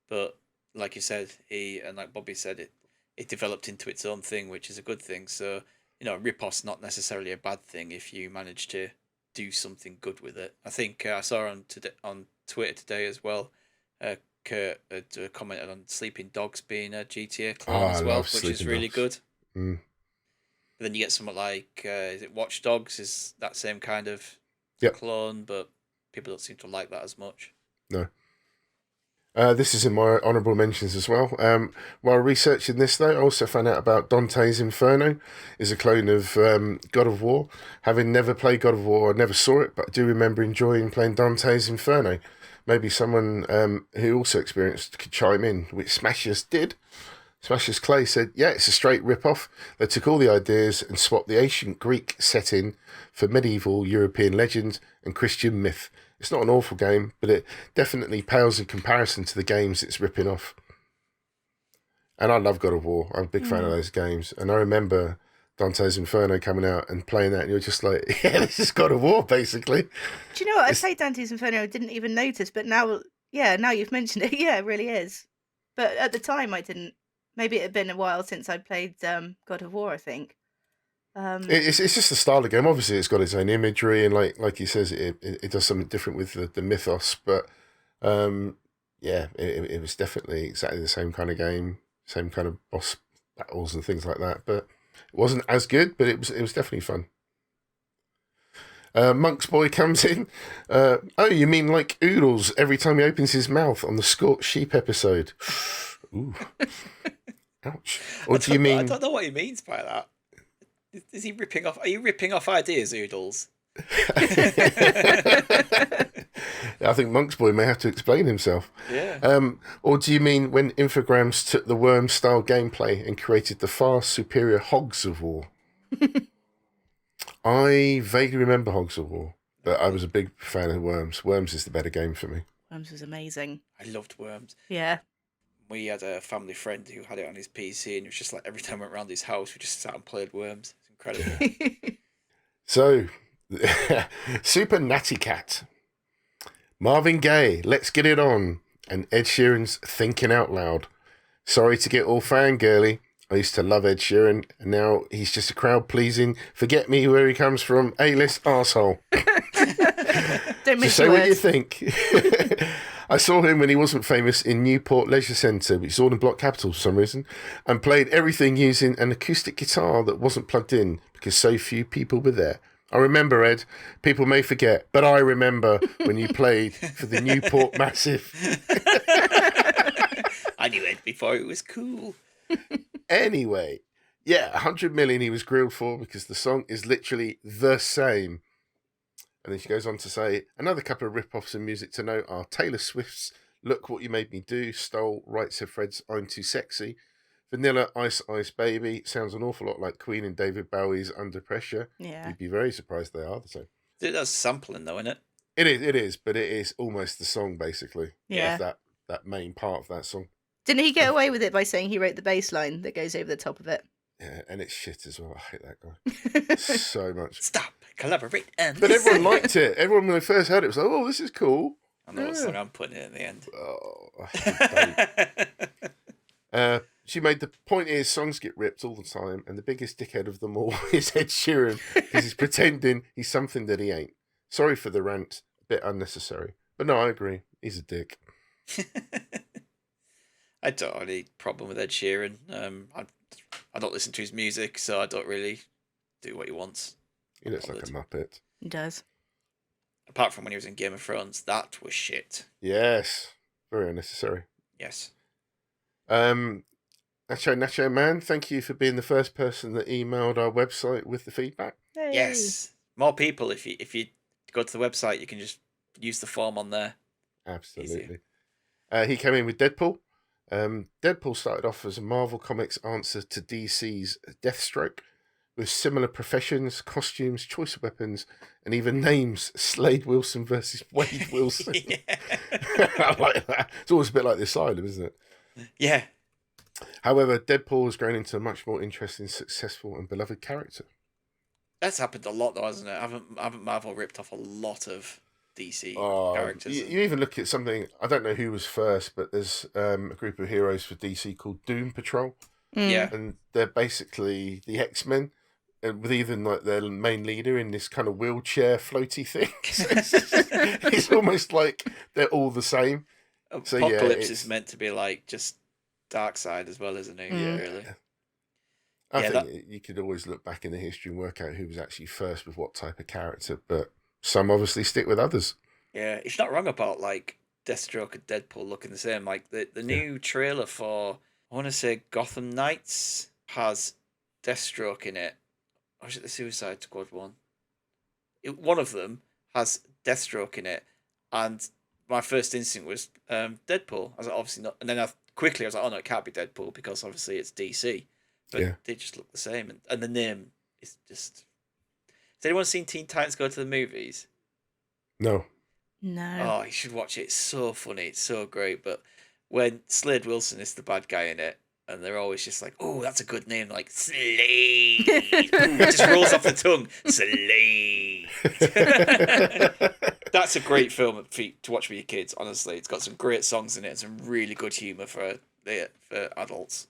But like you said, and like Bobby said, it developed into its own thing, which is a good thing. So, rip-off's not necessarily a bad thing if you manage to do something good with it. I think I saw on Twitter today as well, Kurt had commented on Sleeping Dogs being a GTA clone as well, which is really good. But then you get something like, is it Watch Dogs? Is that same kind of clone, but people don't seem to like that as much. No. This is in my honourable mentions as well. While researching this, though, I also found out about Dante's Inferno is a clone of God of War. Having never played God of War, I never saw it, but I do remember enjoying playing Dante's Inferno. Maybe someone who also experienced could chime in, which Smashers did. Smashers Clay said, it's a straight rip-off. They took all the ideas and swapped the ancient Greek setting for medieval European legend and Christian myth. It's not an awful game, but it definitely pales in comparison to the games it's ripping off. And I love God of War. I'm a big fan of those games. And I remember Dante's Inferno coming out and playing that, and you're just like, this is God of War, basically. Do you know what? I played Dante's Inferno, I didn't even notice, but now you've mentioned it. Yeah, it really is. But at the time, I didn't. Maybe it had been a while since I played God of War, I think. It's just the style of the game. Obviously, it's got its own imagery, and like he says, it does something different with the mythos. But it was definitely exactly the same kind of game, same kind of boss battles and things like that. But it wasn't as good, but it was definitely fun. Monk's Boy comes in. Oh, you mean like Oodles every time he opens his mouth on the Scorched Sheep episode? Ooh. Ouch. Or do you mean... I don't know what he means by that. Is he ripping off... Are you ripping off ideas, Oodles? I think Monk's Boy may have to explain himself. Yeah. Or do you mean when Infogrames took the Worm-style gameplay and created the far superior Hogs of War? I vaguely remember Hogs of War, but I was a big fan of Worms. Worms is the better game for me. Worms was amazing. I loved Worms. Yeah. We had a family friend who had it on his PC, and it was just like every time we went around his house, we just sat and played Worms. It's incredible. So, Super Natty Cat. Marvin Gaye, Let's Get It On, and Ed Sheeran's Thinking Out Loud. Sorry to get all fangirly. I used to love Ed Sheeran, and now he's just a crowd-pleasing, forget me where he comes from, A-list arsehole. Don't miss Just say what you think. I saw him when he wasn't famous in Newport Leisure Centre, which is all in block capital for some reason, and played everything using an acoustic guitar that wasn't plugged in because so few people were there. I remember, Ed. People may forget, but I remember when you played for the Newport Massive. I knew Ed before it was cool. Anyway, yeah, 100 million he was grilled for because the song is literally the same. And then she goes on to say, another couple of rip-offs in music to note are Taylor Swift's Look What You Made Me Do, stole Right Said Fred's I'm Too Sexy. Vanilla Ice Ice Baby sounds an awful lot like Queen and David Bowie's Under Pressure. Yeah. You'd be very surprised they are the same. It does sampling though, isn't it? It is, but it is almost the song basically. Yeah. That main part of that song. Didn't he get away with it by saying he wrote the bass line that goes over the top of it? Yeah, and it's shit as well. I hate that guy so much. Stop, collaborate, and But everyone liked it. Everyone, when they first heard it, was like, oh, this is cool. I know what song I'm putting in at the end. Oh, I don't. She made the point is songs get ripped all the time, and the biggest dickhead of them all is Ed Sheeran because he's pretending he's something that he ain't. Sorry for the rant, a bit unnecessary. But no, I agree. He's a dick. I don't have any problem with Ed Sheeran. I don't listen to his music, so I don't really do what he wants. He looks like a muppet. He does. Apart from when he was in Game of Thrones, that was shit. Yes, very unnecessary. Yes. Nacho Man, thank you for being the first person that emailed our website with the feedback. Hey. Yes. More people. If you go to the website, you can just use the form on there. Absolutely. He came in with Deadpool. Deadpool started off as a Marvel Comics answer to DC's Deathstroke, with similar professions, costumes, choice of weapons, and even names. Slade Wilson versus Wade Wilson. I like that. It's always a bit like The Asylum, isn't it? Yeah. However, Deadpool has grown into a much more interesting, successful, and beloved character. That's happened a lot, though, hasn't it? Haven't Marvel ripped off a lot of DC characters? You even look at something, I don't know who was first, but there's a group of heroes for DC called Doom Patrol. Yeah. And they're basically the X-Men, with even like their main leader in this kind of wheelchair floaty thing. So it's almost like they're all the same. So, Apocalypse is meant to be like just dark side as well, isn't it? Yeah, really. I think you could always look back in the history and work out who was actually first with what type of character, but some obviously stick with others. Yeah, it's not wrong about like Deathstroke and Deadpool looking the same. Like the new trailer for, I want to say Gotham Knights has Deathstroke in it. Or is it the Suicide Squad one? One of them has Deathstroke in it, and my first instinct was Deadpool. I was like, obviously not, and then I was like, oh no, it can't be Deadpool because obviously it's DC. But they just look the same, and the name is just. Has anyone seen Teen Titans Go to the Movies? No. No. Oh, you should watch it. It's so funny. It's so great. But when Slade Wilson is the bad guy in it, and they're always just like, oh, that's a good name. Like, Slade. It just rolls off the tongue. Slade. That's a great film to watch with your kids, honestly. It's got some great songs in it and some really good humour for adults.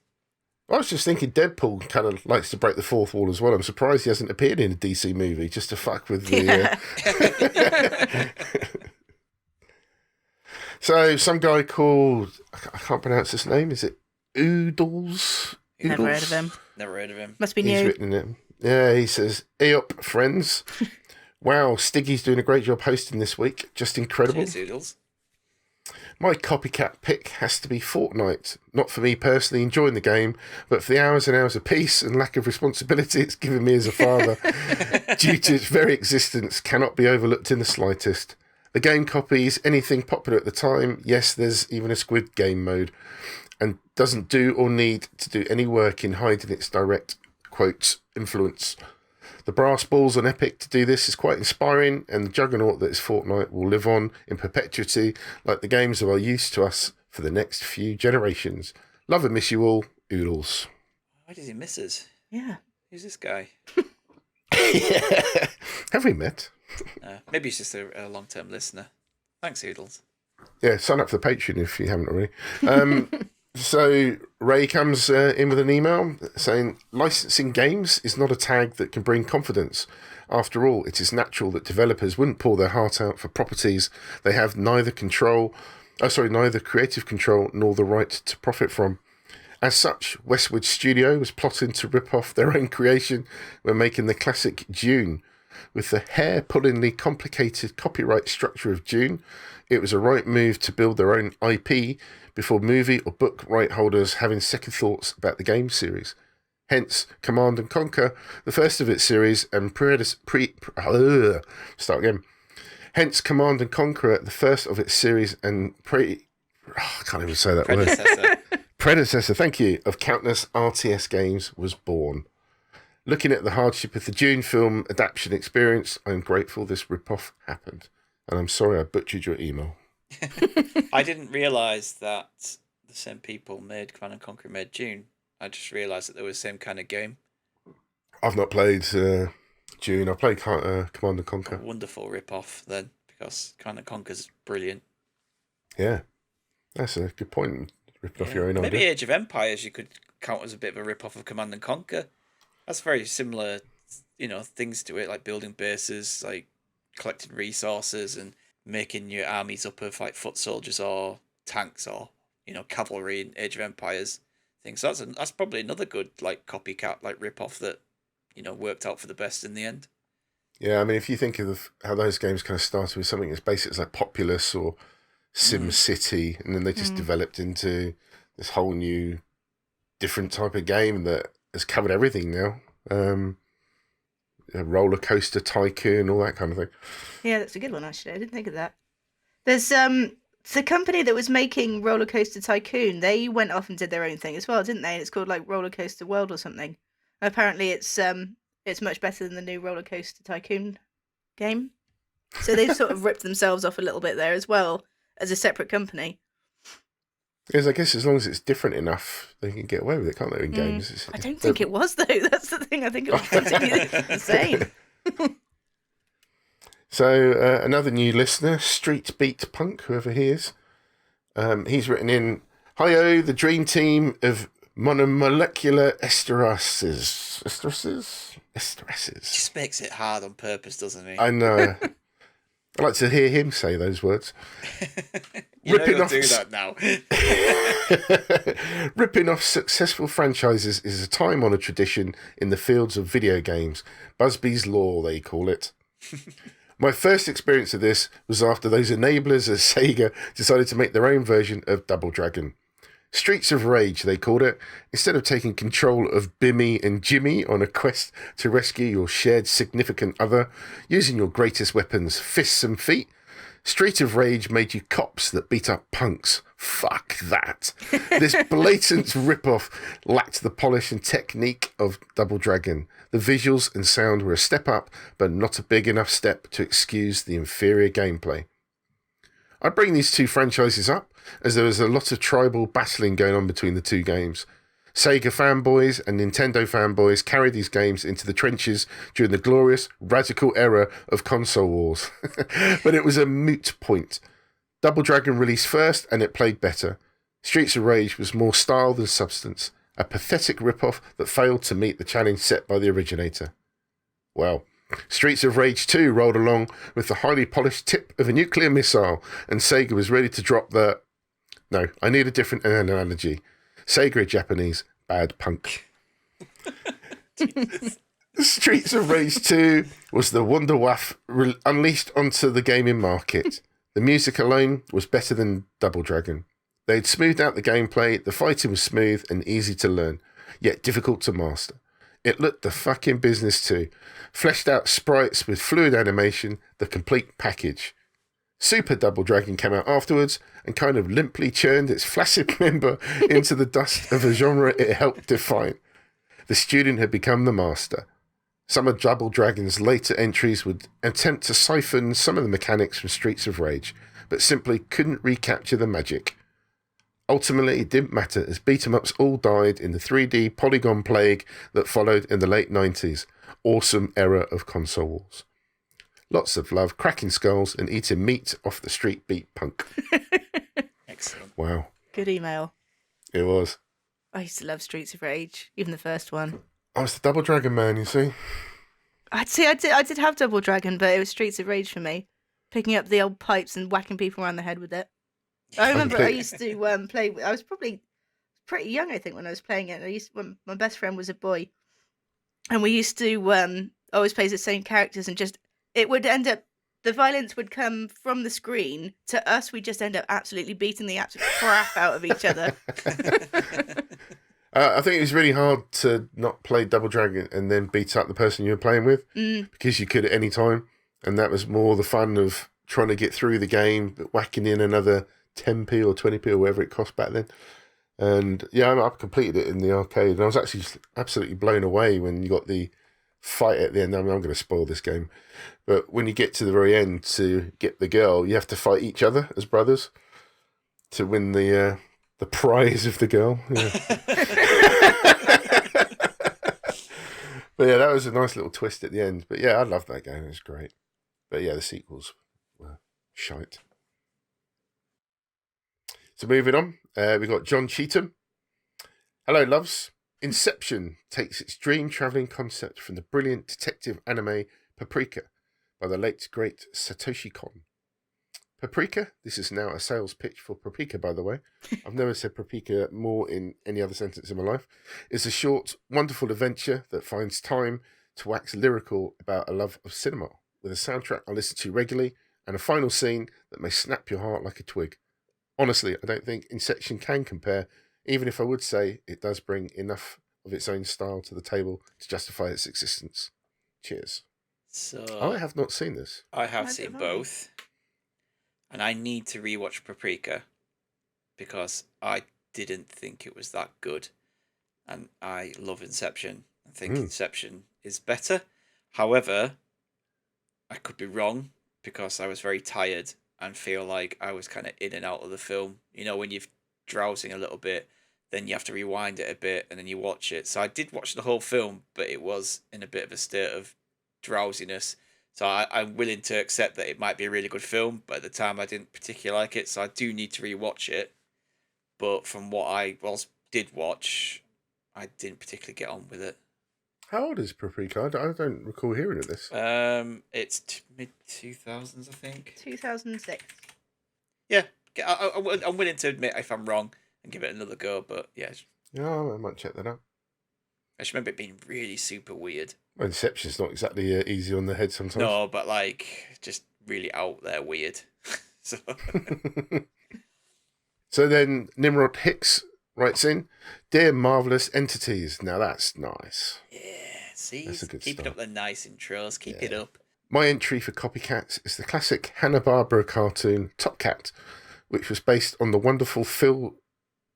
I was just thinking Deadpool kind of likes to break the fourth wall as well. I'm surprised he hasn't appeared in a DC movie just to fuck with the... So, some guy called... I can't pronounce his name. Is it Oodles? Never heard of him. Never heard of him. Must be He's new. written it. Yeah, he says, "Hey up, friends. Wow, Stiggy's doing a great job hosting this week. Just incredible. Cheers, Oodles. My copycat pick has to be Fortnite. Not for me personally enjoying the game, but for the hours and hours of peace and lack of responsibility it's given me as a father, due to its very existence, cannot be overlooked in the slightest. The game copies anything popular at the time. Yes, there's even a Squid Game mode, and doesn't do or need to do any work in hiding its direct, quotes, influence. The brass balls on Epic to do this is quite inspiring, and the juggernaut that is Fortnite will live on in perpetuity like the games of our youth to us for the next few generations. Love and miss you all, Oodles. Why does he miss us? Yeah. Who's this guy? Have we met? Maybe he's just a long-term listener. Thanks, Oodles. Yeah, sign up for the Patreon if you haven't already. So Ray comes in with an email saying, licensing games is not a tag that can bring confidence. After all, it is natural that developers wouldn't pour their heart out for properties they have neither creative control nor the right to profit from. As such, Westwood Studio was plotting to rip off their own creation when making the classic Dune. With the hair-pullingly complicated copyright structure of Dune, it was a right move to build their own IP before movie or book right holders having second thoughts about the game series. Hence, Command and Conquer, the first of its series, and Hence, Command and Conquer, the first of its series, and I can't even say that word. Predecessor, thank you, of countless RTS games was born. Looking at the hardship of the Dune film adaptation experience, I'm grateful this ripoff happened. And I'm sorry I butchered your email. I didn't realise that the same people made Command & Conquer made Dune. I just realised that they were the same kind of game. I've not played Dune. I played Command & Conquer. A wonderful rip-off then, because Command & Conquer's brilliant. Yeah, that's a good point. Ripping off your own idea. Maybe Age of Empires you could count as a bit of a rip-off of Command & Conquer. That's very similar, things to it, like building bases, like collecting resources and making your armies up of like foot soldiers or tanks or cavalry in Age of Empires things. So that's probably another good like copycat like rip off that worked out for the best in the end. Yeah, I mean, if you think of how those games kind of started with something as basic as like Populous or Sim City, and then they just developed into this whole new different type of game that has covered everything now. Roller Coaster Tycoon, all that kind of thing. Yeah, that's a good one, actually. I didn't think of that. There's the company that was making Roller Coaster Tycoon, they went off and did their own thing as well, didn't they? And it's called like Roller Coaster World or something. Apparently it's much better than the new Roller Coaster Tycoon game. So they've sort of ripped themselves off a little bit there as well as a separate company. Because I guess as long as it's different enough, they can get away with it, can't they, in games? I don't think it was, though. That's the thing. I think it was basically the same. So another new listener, Street Beat Punk, whoever he is, he's written in, "Hi-oh, the dream team of monomolecular esterases. Just makes it hard on purpose, doesn't he? I know. I like to hear him say those words. You'll do that now. Ripping off successful franchises is a time-honoured tradition in the fields of video games. Busby's Law, they call it. My first experience of this was after those enablers at Sega decided to make their own version of Double Dragon. Streets of Rage, they called it. Instead of taking control of Bimmy and Jimmy on a quest to rescue your shared significant other, using your greatest weapons, fists and feet, Street of Rage made you cops that beat up punks. Fuck that. This blatant rip-off lacked the polish and technique of Double Dragon. The visuals and sound were a step up, but not a big enough step to excuse the inferior gameplay. I bring these two franchises up as there was a lot of tribal battling going on between the two games. Sega fanboys and Nintendo fanboys carried these games into the trenches during the glorious, radical era of console wars. But it was a moot point. Double Dragon released first and it played better. Streets of Rage was more style than substance. A pathetic rip-off that failed to meet the challenge set by the originator. Well, Streets of Rage 2 rolled along with the highly polished tip of a nuclear missile, and Sega was ready to drop the... No, I need a different analogy. Sega are Japanese, bad punk. Streets of Rage 2 was the Wonder Waff unleashed onto the gaming market. The music alone was better than Double Dragon. They'd smoothed out the gameplay, the fighting was smooth and easy to learn, yet difficult to master. It looked the fucking business too. Fleshed out sprites with fluid animation, the complete package. Super Double Dragon came out afterwards and kind of limply churned its flaccid member into the dust of a genre it helped define. The student had become the master. Some of Double Dragon's later entries would attempt to siphon some of the mechanics from Streets of Rage, but simply couldn't recapture the magic. Ultimately, it didn't matter, as beat-em-ups all died in the 3D polygon plague that followed in the late 90s. Awesome era of console wars. Lots of love, cracking skulls, and eating meat off the street beat punk. Excellent. Wow. Good email. It was. I used to love Streets of Rage, even the first one. I was the Double Dragon man, you see. I did have Double Dragon, but it was Streets of Rage for me. Picking up the old pipes and whacking people around the head with it. I remember I used to play. I was probably pretty young, I think, when I was playing it. When my best friend was a boy, and we used to always play the same characters, and just it would end up the violence would come from the screen to us. We just end up absolutely beating the absolute crap out of each other. I think it was really hard to not play Double Dragon and then beat up the person you were playing with, because you could at any time, and that was more the fun of trying to get through the game, but whacking in another 10p or 20p or whatever it cost back then. And yeah, I completed it in the arcade, and I was actually absolutely blown away when you got the fight at the end. I mean, I'm going to spoil this game, but when you get to the very end to get the girl, you have to fight each other as brothers to win the prize of the girl. Yeah. But yeah, that was a nice little twist at the end. But yeah, I loved that game. It was great. But yeah, the sequels were shite. So moving on, we got John Cheetham. Hello, loves. Inception takes its dream travelling concept from the brilliant detective anime Paprika by the late great Satoshi Kon. Paprika, this is now a sales pitch for Paprika, by the way. I've never said Paprika more in any other sentence in my life. It's a short, wonderful adventure that finds time to wax lyrical about a love of cinema, with a soundtrack I listen to regularly and a final scene that may snap your heart like a twig. Honestly, I don't think Inception can compare, even if I would say it does bring enough of its own style to the table to justify its existence. Cheers. So I have not seen this. I have seen both. And I need to rewatch Paprika because I didn't think it was that good. And I love Inception. I think Inception is better. However, I could be wrong because I was very tired and feel like I was kind of in and out of the film. You know, when you're drowsing a little bit, then you have to rewind it a bit and then you watch it. So I did watch the whole film, but it was in a bit of a state of drowsiness. So I'm willing to accept that it might be a really good film, but at the time I didn't particularly like it, so I do need to rewatch it. But from what I did watch, I didn't particularly get on with it. How old is Paprika? I don't recall hearing of this. It's mid-2000s, I think. 2006. Yeah, I'm willing to admit if I'm wrong and give it another go, but yeah. Yeah, I might check that out. I just remember it being really super weird. Well, Inception's not exactly easy on the head sometimes. No, but like, just really out there weird. So. So then Nimrod Hicks writes in, Dear Marvellous Entities. Now that's nice. Yeah, see? That's a good Keeping start. up the nice intros. Keep it up. My entry for Copycats is the classic Hanna-Barbera cartoon Top Cat, which was based on the wonderful Phil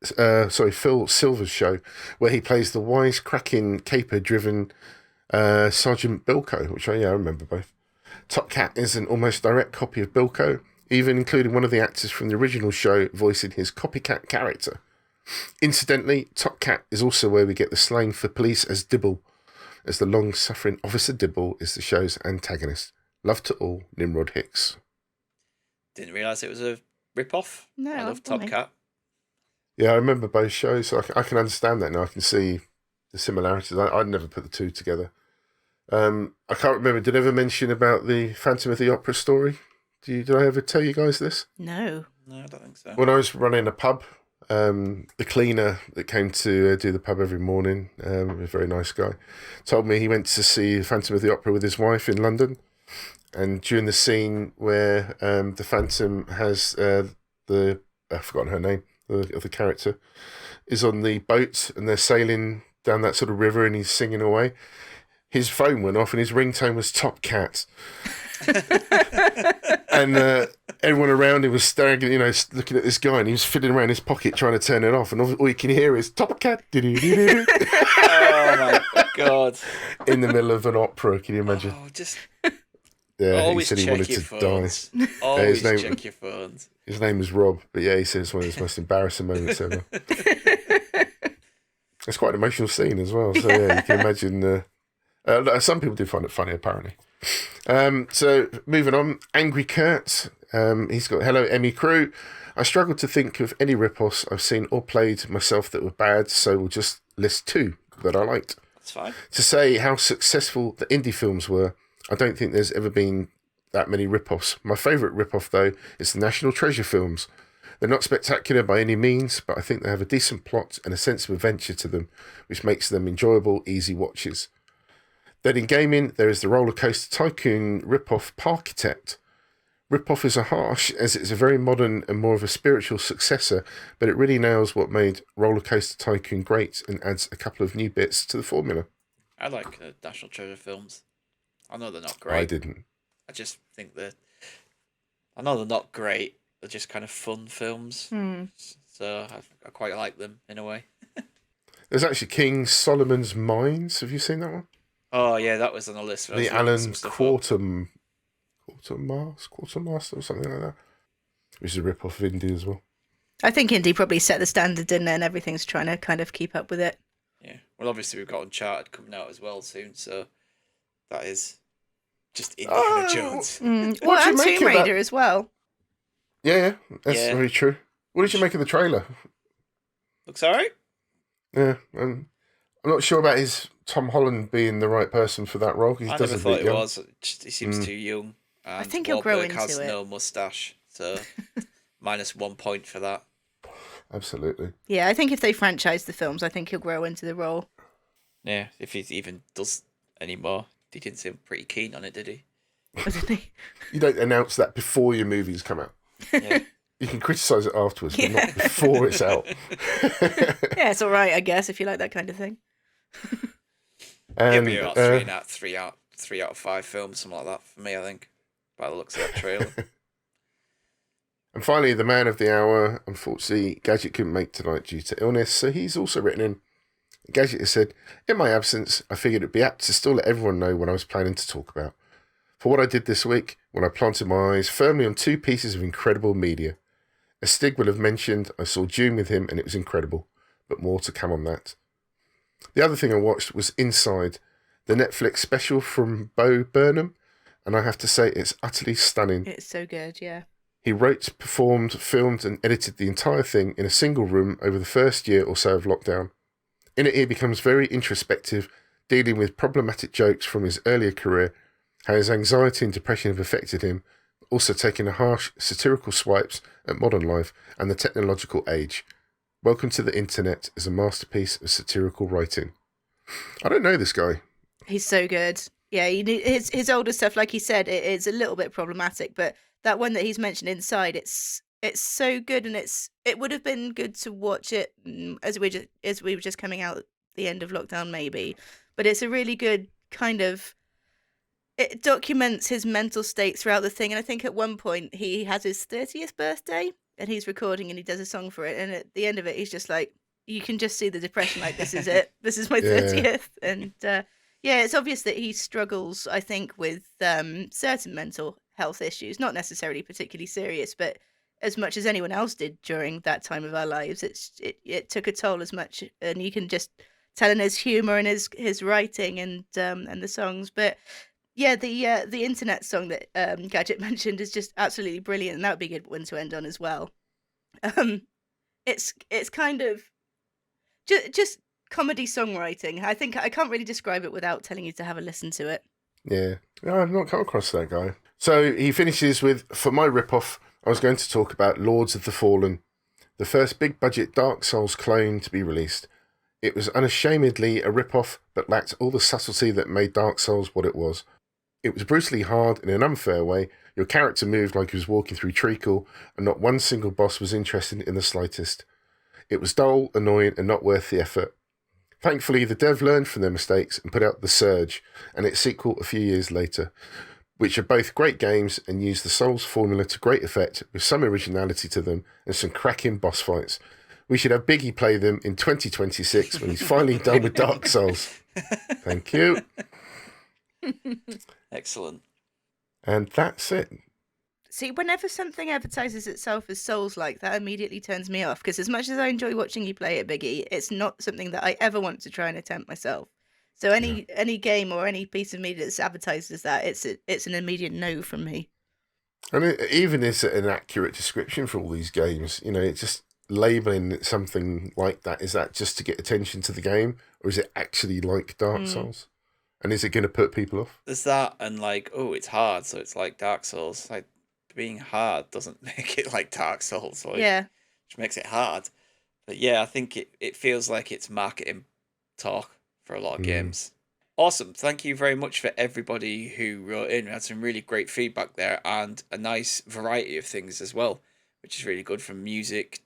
Silver's show, where he plays the wisecracking, caper-driven Sergeant Bilko, which I remember both. Top Cat is an almost direct copy of Bilko, even including one of the actors from the original show voicing his copycat character. Incidentally, Top Cat is also where we get the slang for police as Dibble, as the long-suffering Officer Dibble is the show's antagonist. Love to all, Nimrod Hicks. Didn't realise it was a rip-off. No, I love Top Cat. Yeah, I remember both shows, so I can understand that now. I can see the similarities. I'd never put the two together. I can't remember. Did I ever mention about the Phantom of the Opera story? Did I ever tell you guys this? No. No, I don't think so. When I was running a pub, the cleaner that came to do the pub every morning, a very nice guy, told me he went to see Phantom of the Opera with his wife in London. And during the scene where the Phantom has I've forgotten her name, of the character, is on the boat and they're sailing down that sort of river and he's singing away, his phone went off and his ringtone was Top Cat. And everyone around him was staring, looking at this guy, and he was fiddling around his pocket trying to turn it off, and all you can hear is Top Cat. Oh my God. in the middle of an opera. Can you imagine? Oh, just Yeah, always he said he check wanted your to phones. die. Always name- check your phones. His name is Rob, but yeah, he said it's one of his most embarrassing moments ever. It's quite an emotional scene as well. So yeah, you can imagine. Some people do find it funny, apparently. So moving on, Angry Kurt. He's got hello Emmy crew. I struggled to think of any rip-offs I've seen or played myself that were bad, so we'll just list 2 that I liked. That's fine. To say how successful the indie films were, I don't think there's ever been that many rip-offs. My favourite rip-off, though, is the National Treasure films. They're not spectacular by any means, but I think they have a decent plot and a sense of adventure to them, which makes them enjoyable, easy watches. Then in gaming, there is the Roller Coaster Tycoon rip-off Parkitect. Rip-off is a harsh, as it's a very modern and more of a spiritual successor, but it really nails what made Roller Coaster Tycoon great and adds a couple of new bits to the formula. I like National Treasure films. I know they're not great. I didn't. I just think I know they're not great. They're just kind of fun films. So I quite like them in a way. There's actually King Solomon's Mines. Have you seen that one? Oh yeah, that was on the list. The Alan Quartermaster or something like that. Which is a rip-off of Indie as well. I think indie probably set the standard, didn't it? And everything's trying to kind of keep up with it. Yeah. Well, obviously we've got Uncharted coming out as well soon, so that is just Indiana Jones. Well, and Tomb Raider as well. Yeah, that's very true. What did you make of the trailer? Looks alright. Yeah, I'm not sure about his Tom Holland being the right person for that role. I never thought he was. He seems too young. And I think he'll grow into has it. no mustache, so -1 point for that. Absolutely. Yeah, I think if they franchise the films, I think he'll grow into the role. Yeah, if he even does anymore. He didn't seem pretty keen on it, did he? Wasn't he? You don't announce that before your movies come out. Yeah. You can criticise it afterwards, but not before it's out. Yeah, it's all right, I guess, if you like that kind of thing. And, It'd be about 3 out of 5 films, something like that for me, I think, by the looks of that trailer. And finally, the man of the hour. Unfortunately, Gadget couldn't make tonight due to illness, so he's also written in. Gadget has said, in my absence, I figured it'd be apt to still let everyone know what I was planning to talk about. For what I did this week, when I planted my eyes firmly on 2 pieces of incredible media. As Stig will have mentioned, I saw Dune with him and it was incredible, but more to come on that. The other thing I watched was Inside, the Netflix special from Bo Burnham, and I have to say it's utterly stunning. It's so good, yeah. He wrote, performed, filmed and edited the entire thing in a single room over the first year or so of lockdown. In it, he becomes very introspective, dealing with problematic jokes from his earlier career, how his anxiety and depression have affected him, also taking a harsh, satirical swipes at modern life and the technological age. Welcome to the Internet is a masterpiece of satirical writing. I don't know this guy. He's so good. Yeah, his older stuff, like he said, it is a little bit problematic, but that one that he's mentioned Inside, it's so good, and it would have been good to watch it as we were just coming out at the end of lockdown, maybe. But it's a really good kind of. It documents his mental state throughout the thing, and I think at one point he has his 30th birthday, and he's recording and he does a song for it, and at the end of it, he's just like, you can just see the depression, like, this is it, this is my 30th, and yeah, it's obvious that he struggles, I think, with certain mental health issues, not necessarily particularly serious, but as much as anyone else did during that time of our lives, it took a toll as much, and you can just tell in his humor and his writing and the songs. But yeah, the internet song that Gadget mentioned is just absolutely brilliant, and that would be a good one to end on as well. It's kind of just comedy songwriting. I think I can't really describe it without telling you to have a listen to it. Yeah, no, I've not come across that guy. So he finishes with, for my ripoff, I was going to talk about Lords of the Fallen, the first big-budget Dark Souls clone to be released. It was unashamedly a ripoff, but lacked all the subtlety that made Dark Souls what it was. It was brutally hard in an unfair way. Your character moved like he was walking through treacle, and not one single boss was interested in the slightest. It was dull, annoying, and not worth the effort. Thankfully, the dev learned from their mistakes and put out The Surge, and its sequel a few years later, which are both great games and use the Souls formula to great effect with some originality to them and some cracking boss fights. We should have Biggie play them in 2026 when he's finally done with Dark Souls. Thank you. Excellent. And that's it. See, whenever something advertises itself as Souls-like, that immediately turns me off. Because as much as I enjoy watching you play it, Biggie, it's not something that I ever want to try and attempt myself. So any game or any piece of media that's advertised as that, it's an immediate no from me. And it even is an accurate description for all these games. You know, it's just labeling something like that. Is that just to get attention to the game, or is it actually like Dark Souls? And is it going to put people off? There's that, and like, oh, it's hard, so it's like Dark Souls. Like, being hard doesn't make it like Dark Souls. Like, which makes it hard. But yeah, I think it feels like it's marketing talk for a lot of games. Awesome. Thank you very much for everybody who wrote in. We had some really great feedback there and a nice variety of things as well, which is really good, from music,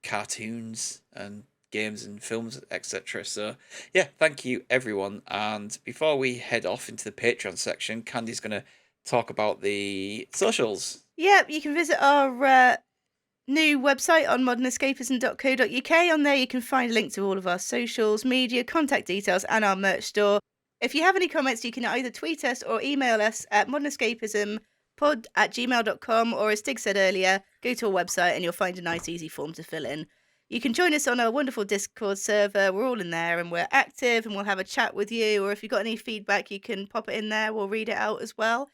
cartoons and games and films, etc. So yeah, thank you everyone. And before we head off into the Patreon section, Candy's going to talk about the socials. Yeah, you can visit our new website on modernescapism.co.uk. On there you can find a link to all of our socials, media, contact details and our merch store. If you have any comments, you can either tweet us or email us at modernescapismpod@gmail.com, or as Stig said earlier, go to our website and you'll find a nice easy form to fill in. You can join us on our wonderful Discord server. We're all in there and we're active and we'll have a chat with you, or if you've got any feedback, you can pop it in there. We'll read it out as well.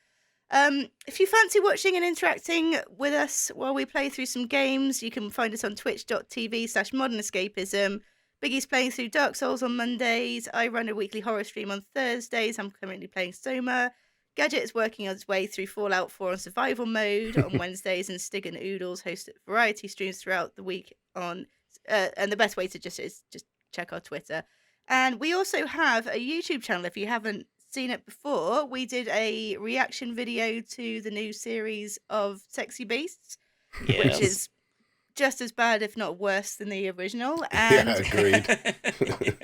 If you fancy watching and interacting with us while we play through some games, you can find us on twitch.tv/modernescapism. Biggie's playing through Dark Souls on Mondays. I run a weekly horror stream on Thursdays. I'm currently playing Soma. Gadget is working his way through Fallout 4 on survival mode on Wednesdays, and Stig and Oodles host variety streams throughout the week on. And the best way to just check our Twitter. And we also have a YouTube channel. If you haven't seen it before, we did a reaction video to the new series of Sexy Beasts, which is just as bad, if not worse, than the original. And agreed.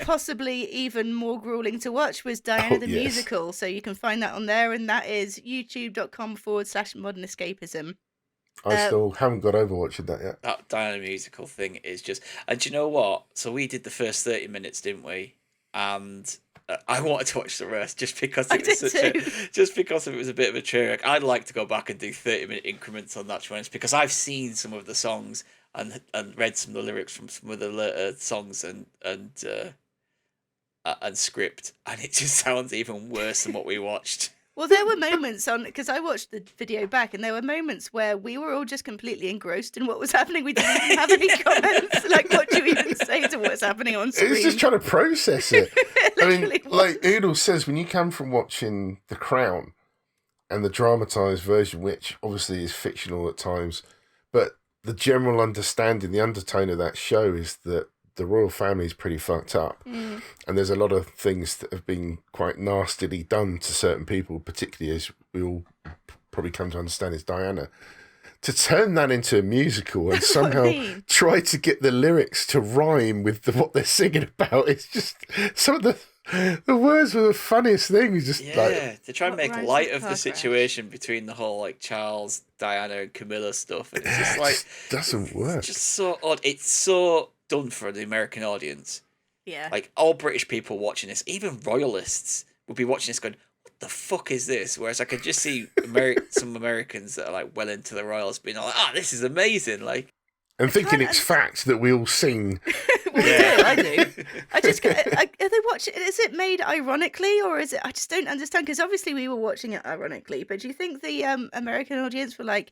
possibly even more grueling to watch was Diana the Musical. So you can find that on there, and that is youtube.com/modernescapism. I still haven't got over watching that yet. That Diana Musical thing is just... And do you know what? So we did the first 30 minutes, didn't we? And I wanted to watch the rest just because it was just because it was a bit of a trick. I'd like to go back and do 30-minute increments on that, to be honest, because I've seen some of the songs and read some of the lyrics from some of the later songs and script, and it just sounds even worse than what we watched. Well, there were moments because I watched the video back, and there were moments where we were all just completely engrossed in what was happening. We didn't even have any comments. Like, what do you even say to what's happening on screen? It's just trying to process it. I mean, like Oodle says, when you come from watching The Crown and the dramatised version, which obviously is fictional at times, but the general understanding, the undertone of that show is that the royal family is pretty fucked up. And there's a lot of things that have been quite nastily done to certain people, particularly, as we all probably come to understand, is Diana. To turn that into a musical and somehow try to get the lyrics to rhyme with what they're singing about, it's just some of the words were the funniest things. Just to try and make light of the situation between the whole like Charles, Diana, and Camilla stuff. And it's just like doesn't work. It's just so odd. It's so done for the American audience. Yeah. Like, all British people watching this, even royalists, would be watching this going, what the fuck is this? Whereas I could just see some Americans that are like well into the royals being like, this is amazing. Like, and thinking it's fact that we all sing. I do. Are they watching? Is it made ironically, or is it? I just don't understand, because obviously we were watching it ironically. But do you think the American audience were like,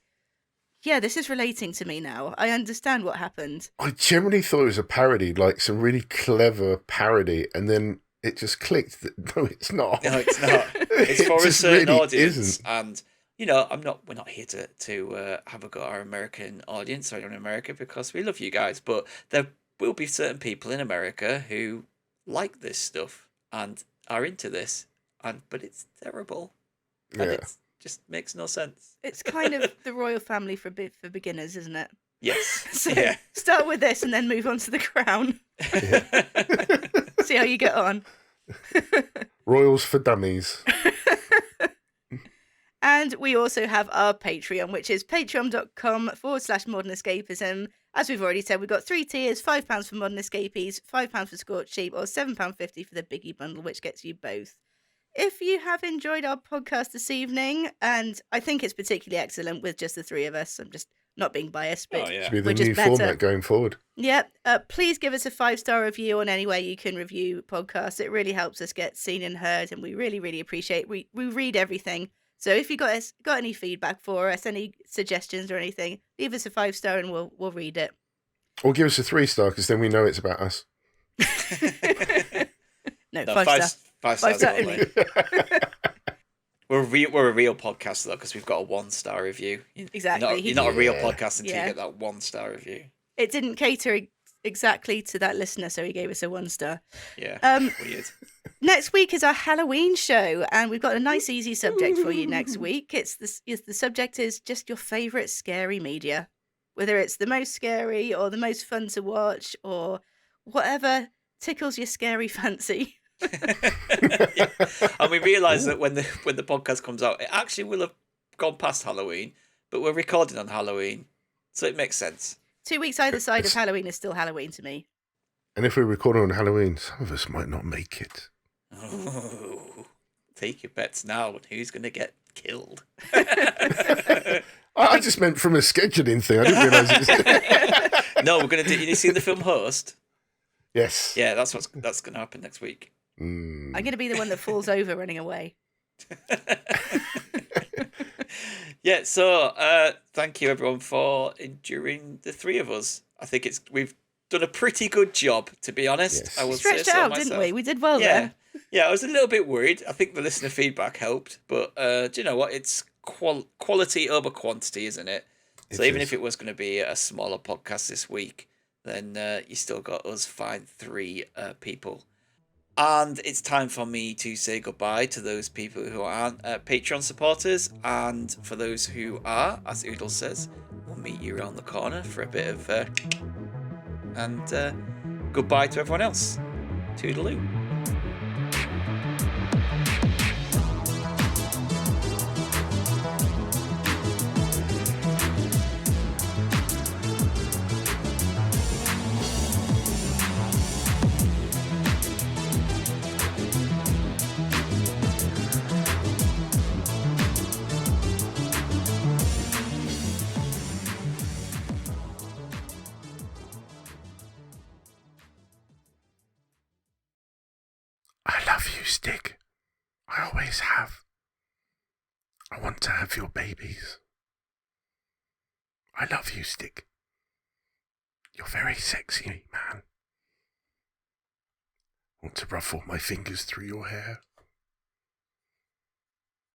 yeah, this is relating to me now. I understand what happened. I generally thought it was a parody, like some really clever parody, and then it just clicked that no, it's not. No, it's not. It's for a certain really audience, isn't. and we're not here to have a go at our American audience or anyone in America, because we love you guys, but there will be certain people in America who like this stuff and are into this, but it's terrible, and it just makes no sense. It's kind of the royal family for beginners, isn't it? Yes. So start with this and then move on to the Crown. See how you get on. Royals for dummies. And And we also have our Patreon, which is patreon.com/modernescapism. As we've already said, we've got 3 tiers, £5 for Modern Escapees, £5 for Scorched Sheep, or £7.50 for the Biggie Bundle, which gets you both. If you have enjoyed our podcast this evening, and I think it's particularly excellent with just the 3 of us, I'm just not being biased, but Should be the we're just new better. format going forward. Yeah, please give us a 5-star review on any way you can review podcasts. It really helps us get seen and heard, and we really, really appreciate it. We read everything. So if you got any feedback for us, any suggestions or anything, leave us a 5-star and we'll read it. Or give us a 3-star, because then we know it's about us. No, No, 5-star. 5-star only. only. We're a real podcast though, because we've got a 1-star review. Exactly. You're not a real podcast until Yeah. you get that 1-star review. It didn't cater exactly to that listener, so he gave us a 1-star. Yeah. Weird. Next week is our Halloween show, and we've got a nice, easy subject for you next week. The subject is just your favourite scary media, whether it's the most scary or the most fun to watch or whatever tickles your scary fancy. Yeah. And we realise that when the podcast comes out, it actually will have gone past Halloween, but we're recording on Halloween, so it makes sense. 2 weeks either side of Halloween is still Halloween to me. And if we're recording on Halloween, some of us might not make it. Oh, take your bets now on who's going to get killed. I just meant from a scheduling thing. I didn't realise it was... No, we're going to do. You seen the film Host? Yes. Yeah, that's going to happen next week. Mm. I'm going to be the one that falls over running away. Yeah, so thank you everyone for enduring the 3 of us. I think we've done a pretty good job, to be honest. Yes. I will Stretched say it so out, myself. didn't we? We did well Yeah, there. yeah. I was a little bit worried. I think the listener feedback helped, but do you know what? It's quality over quantity, isn't it? So even if it was going to be a smaller podcast this week, then you still got us fine 3 people. And it's time for me to say goodbye to those people who aren't Patreon supporters. And for those who are, as Oodle says, we'll meet you around the corner for a bit of... and goodbye to everyone else. Toodaloo. I love you, Stick. I always have. I want to have your babies. I love you, Stick. You're very sexy, man. Want to ruffle my fingers through your hair?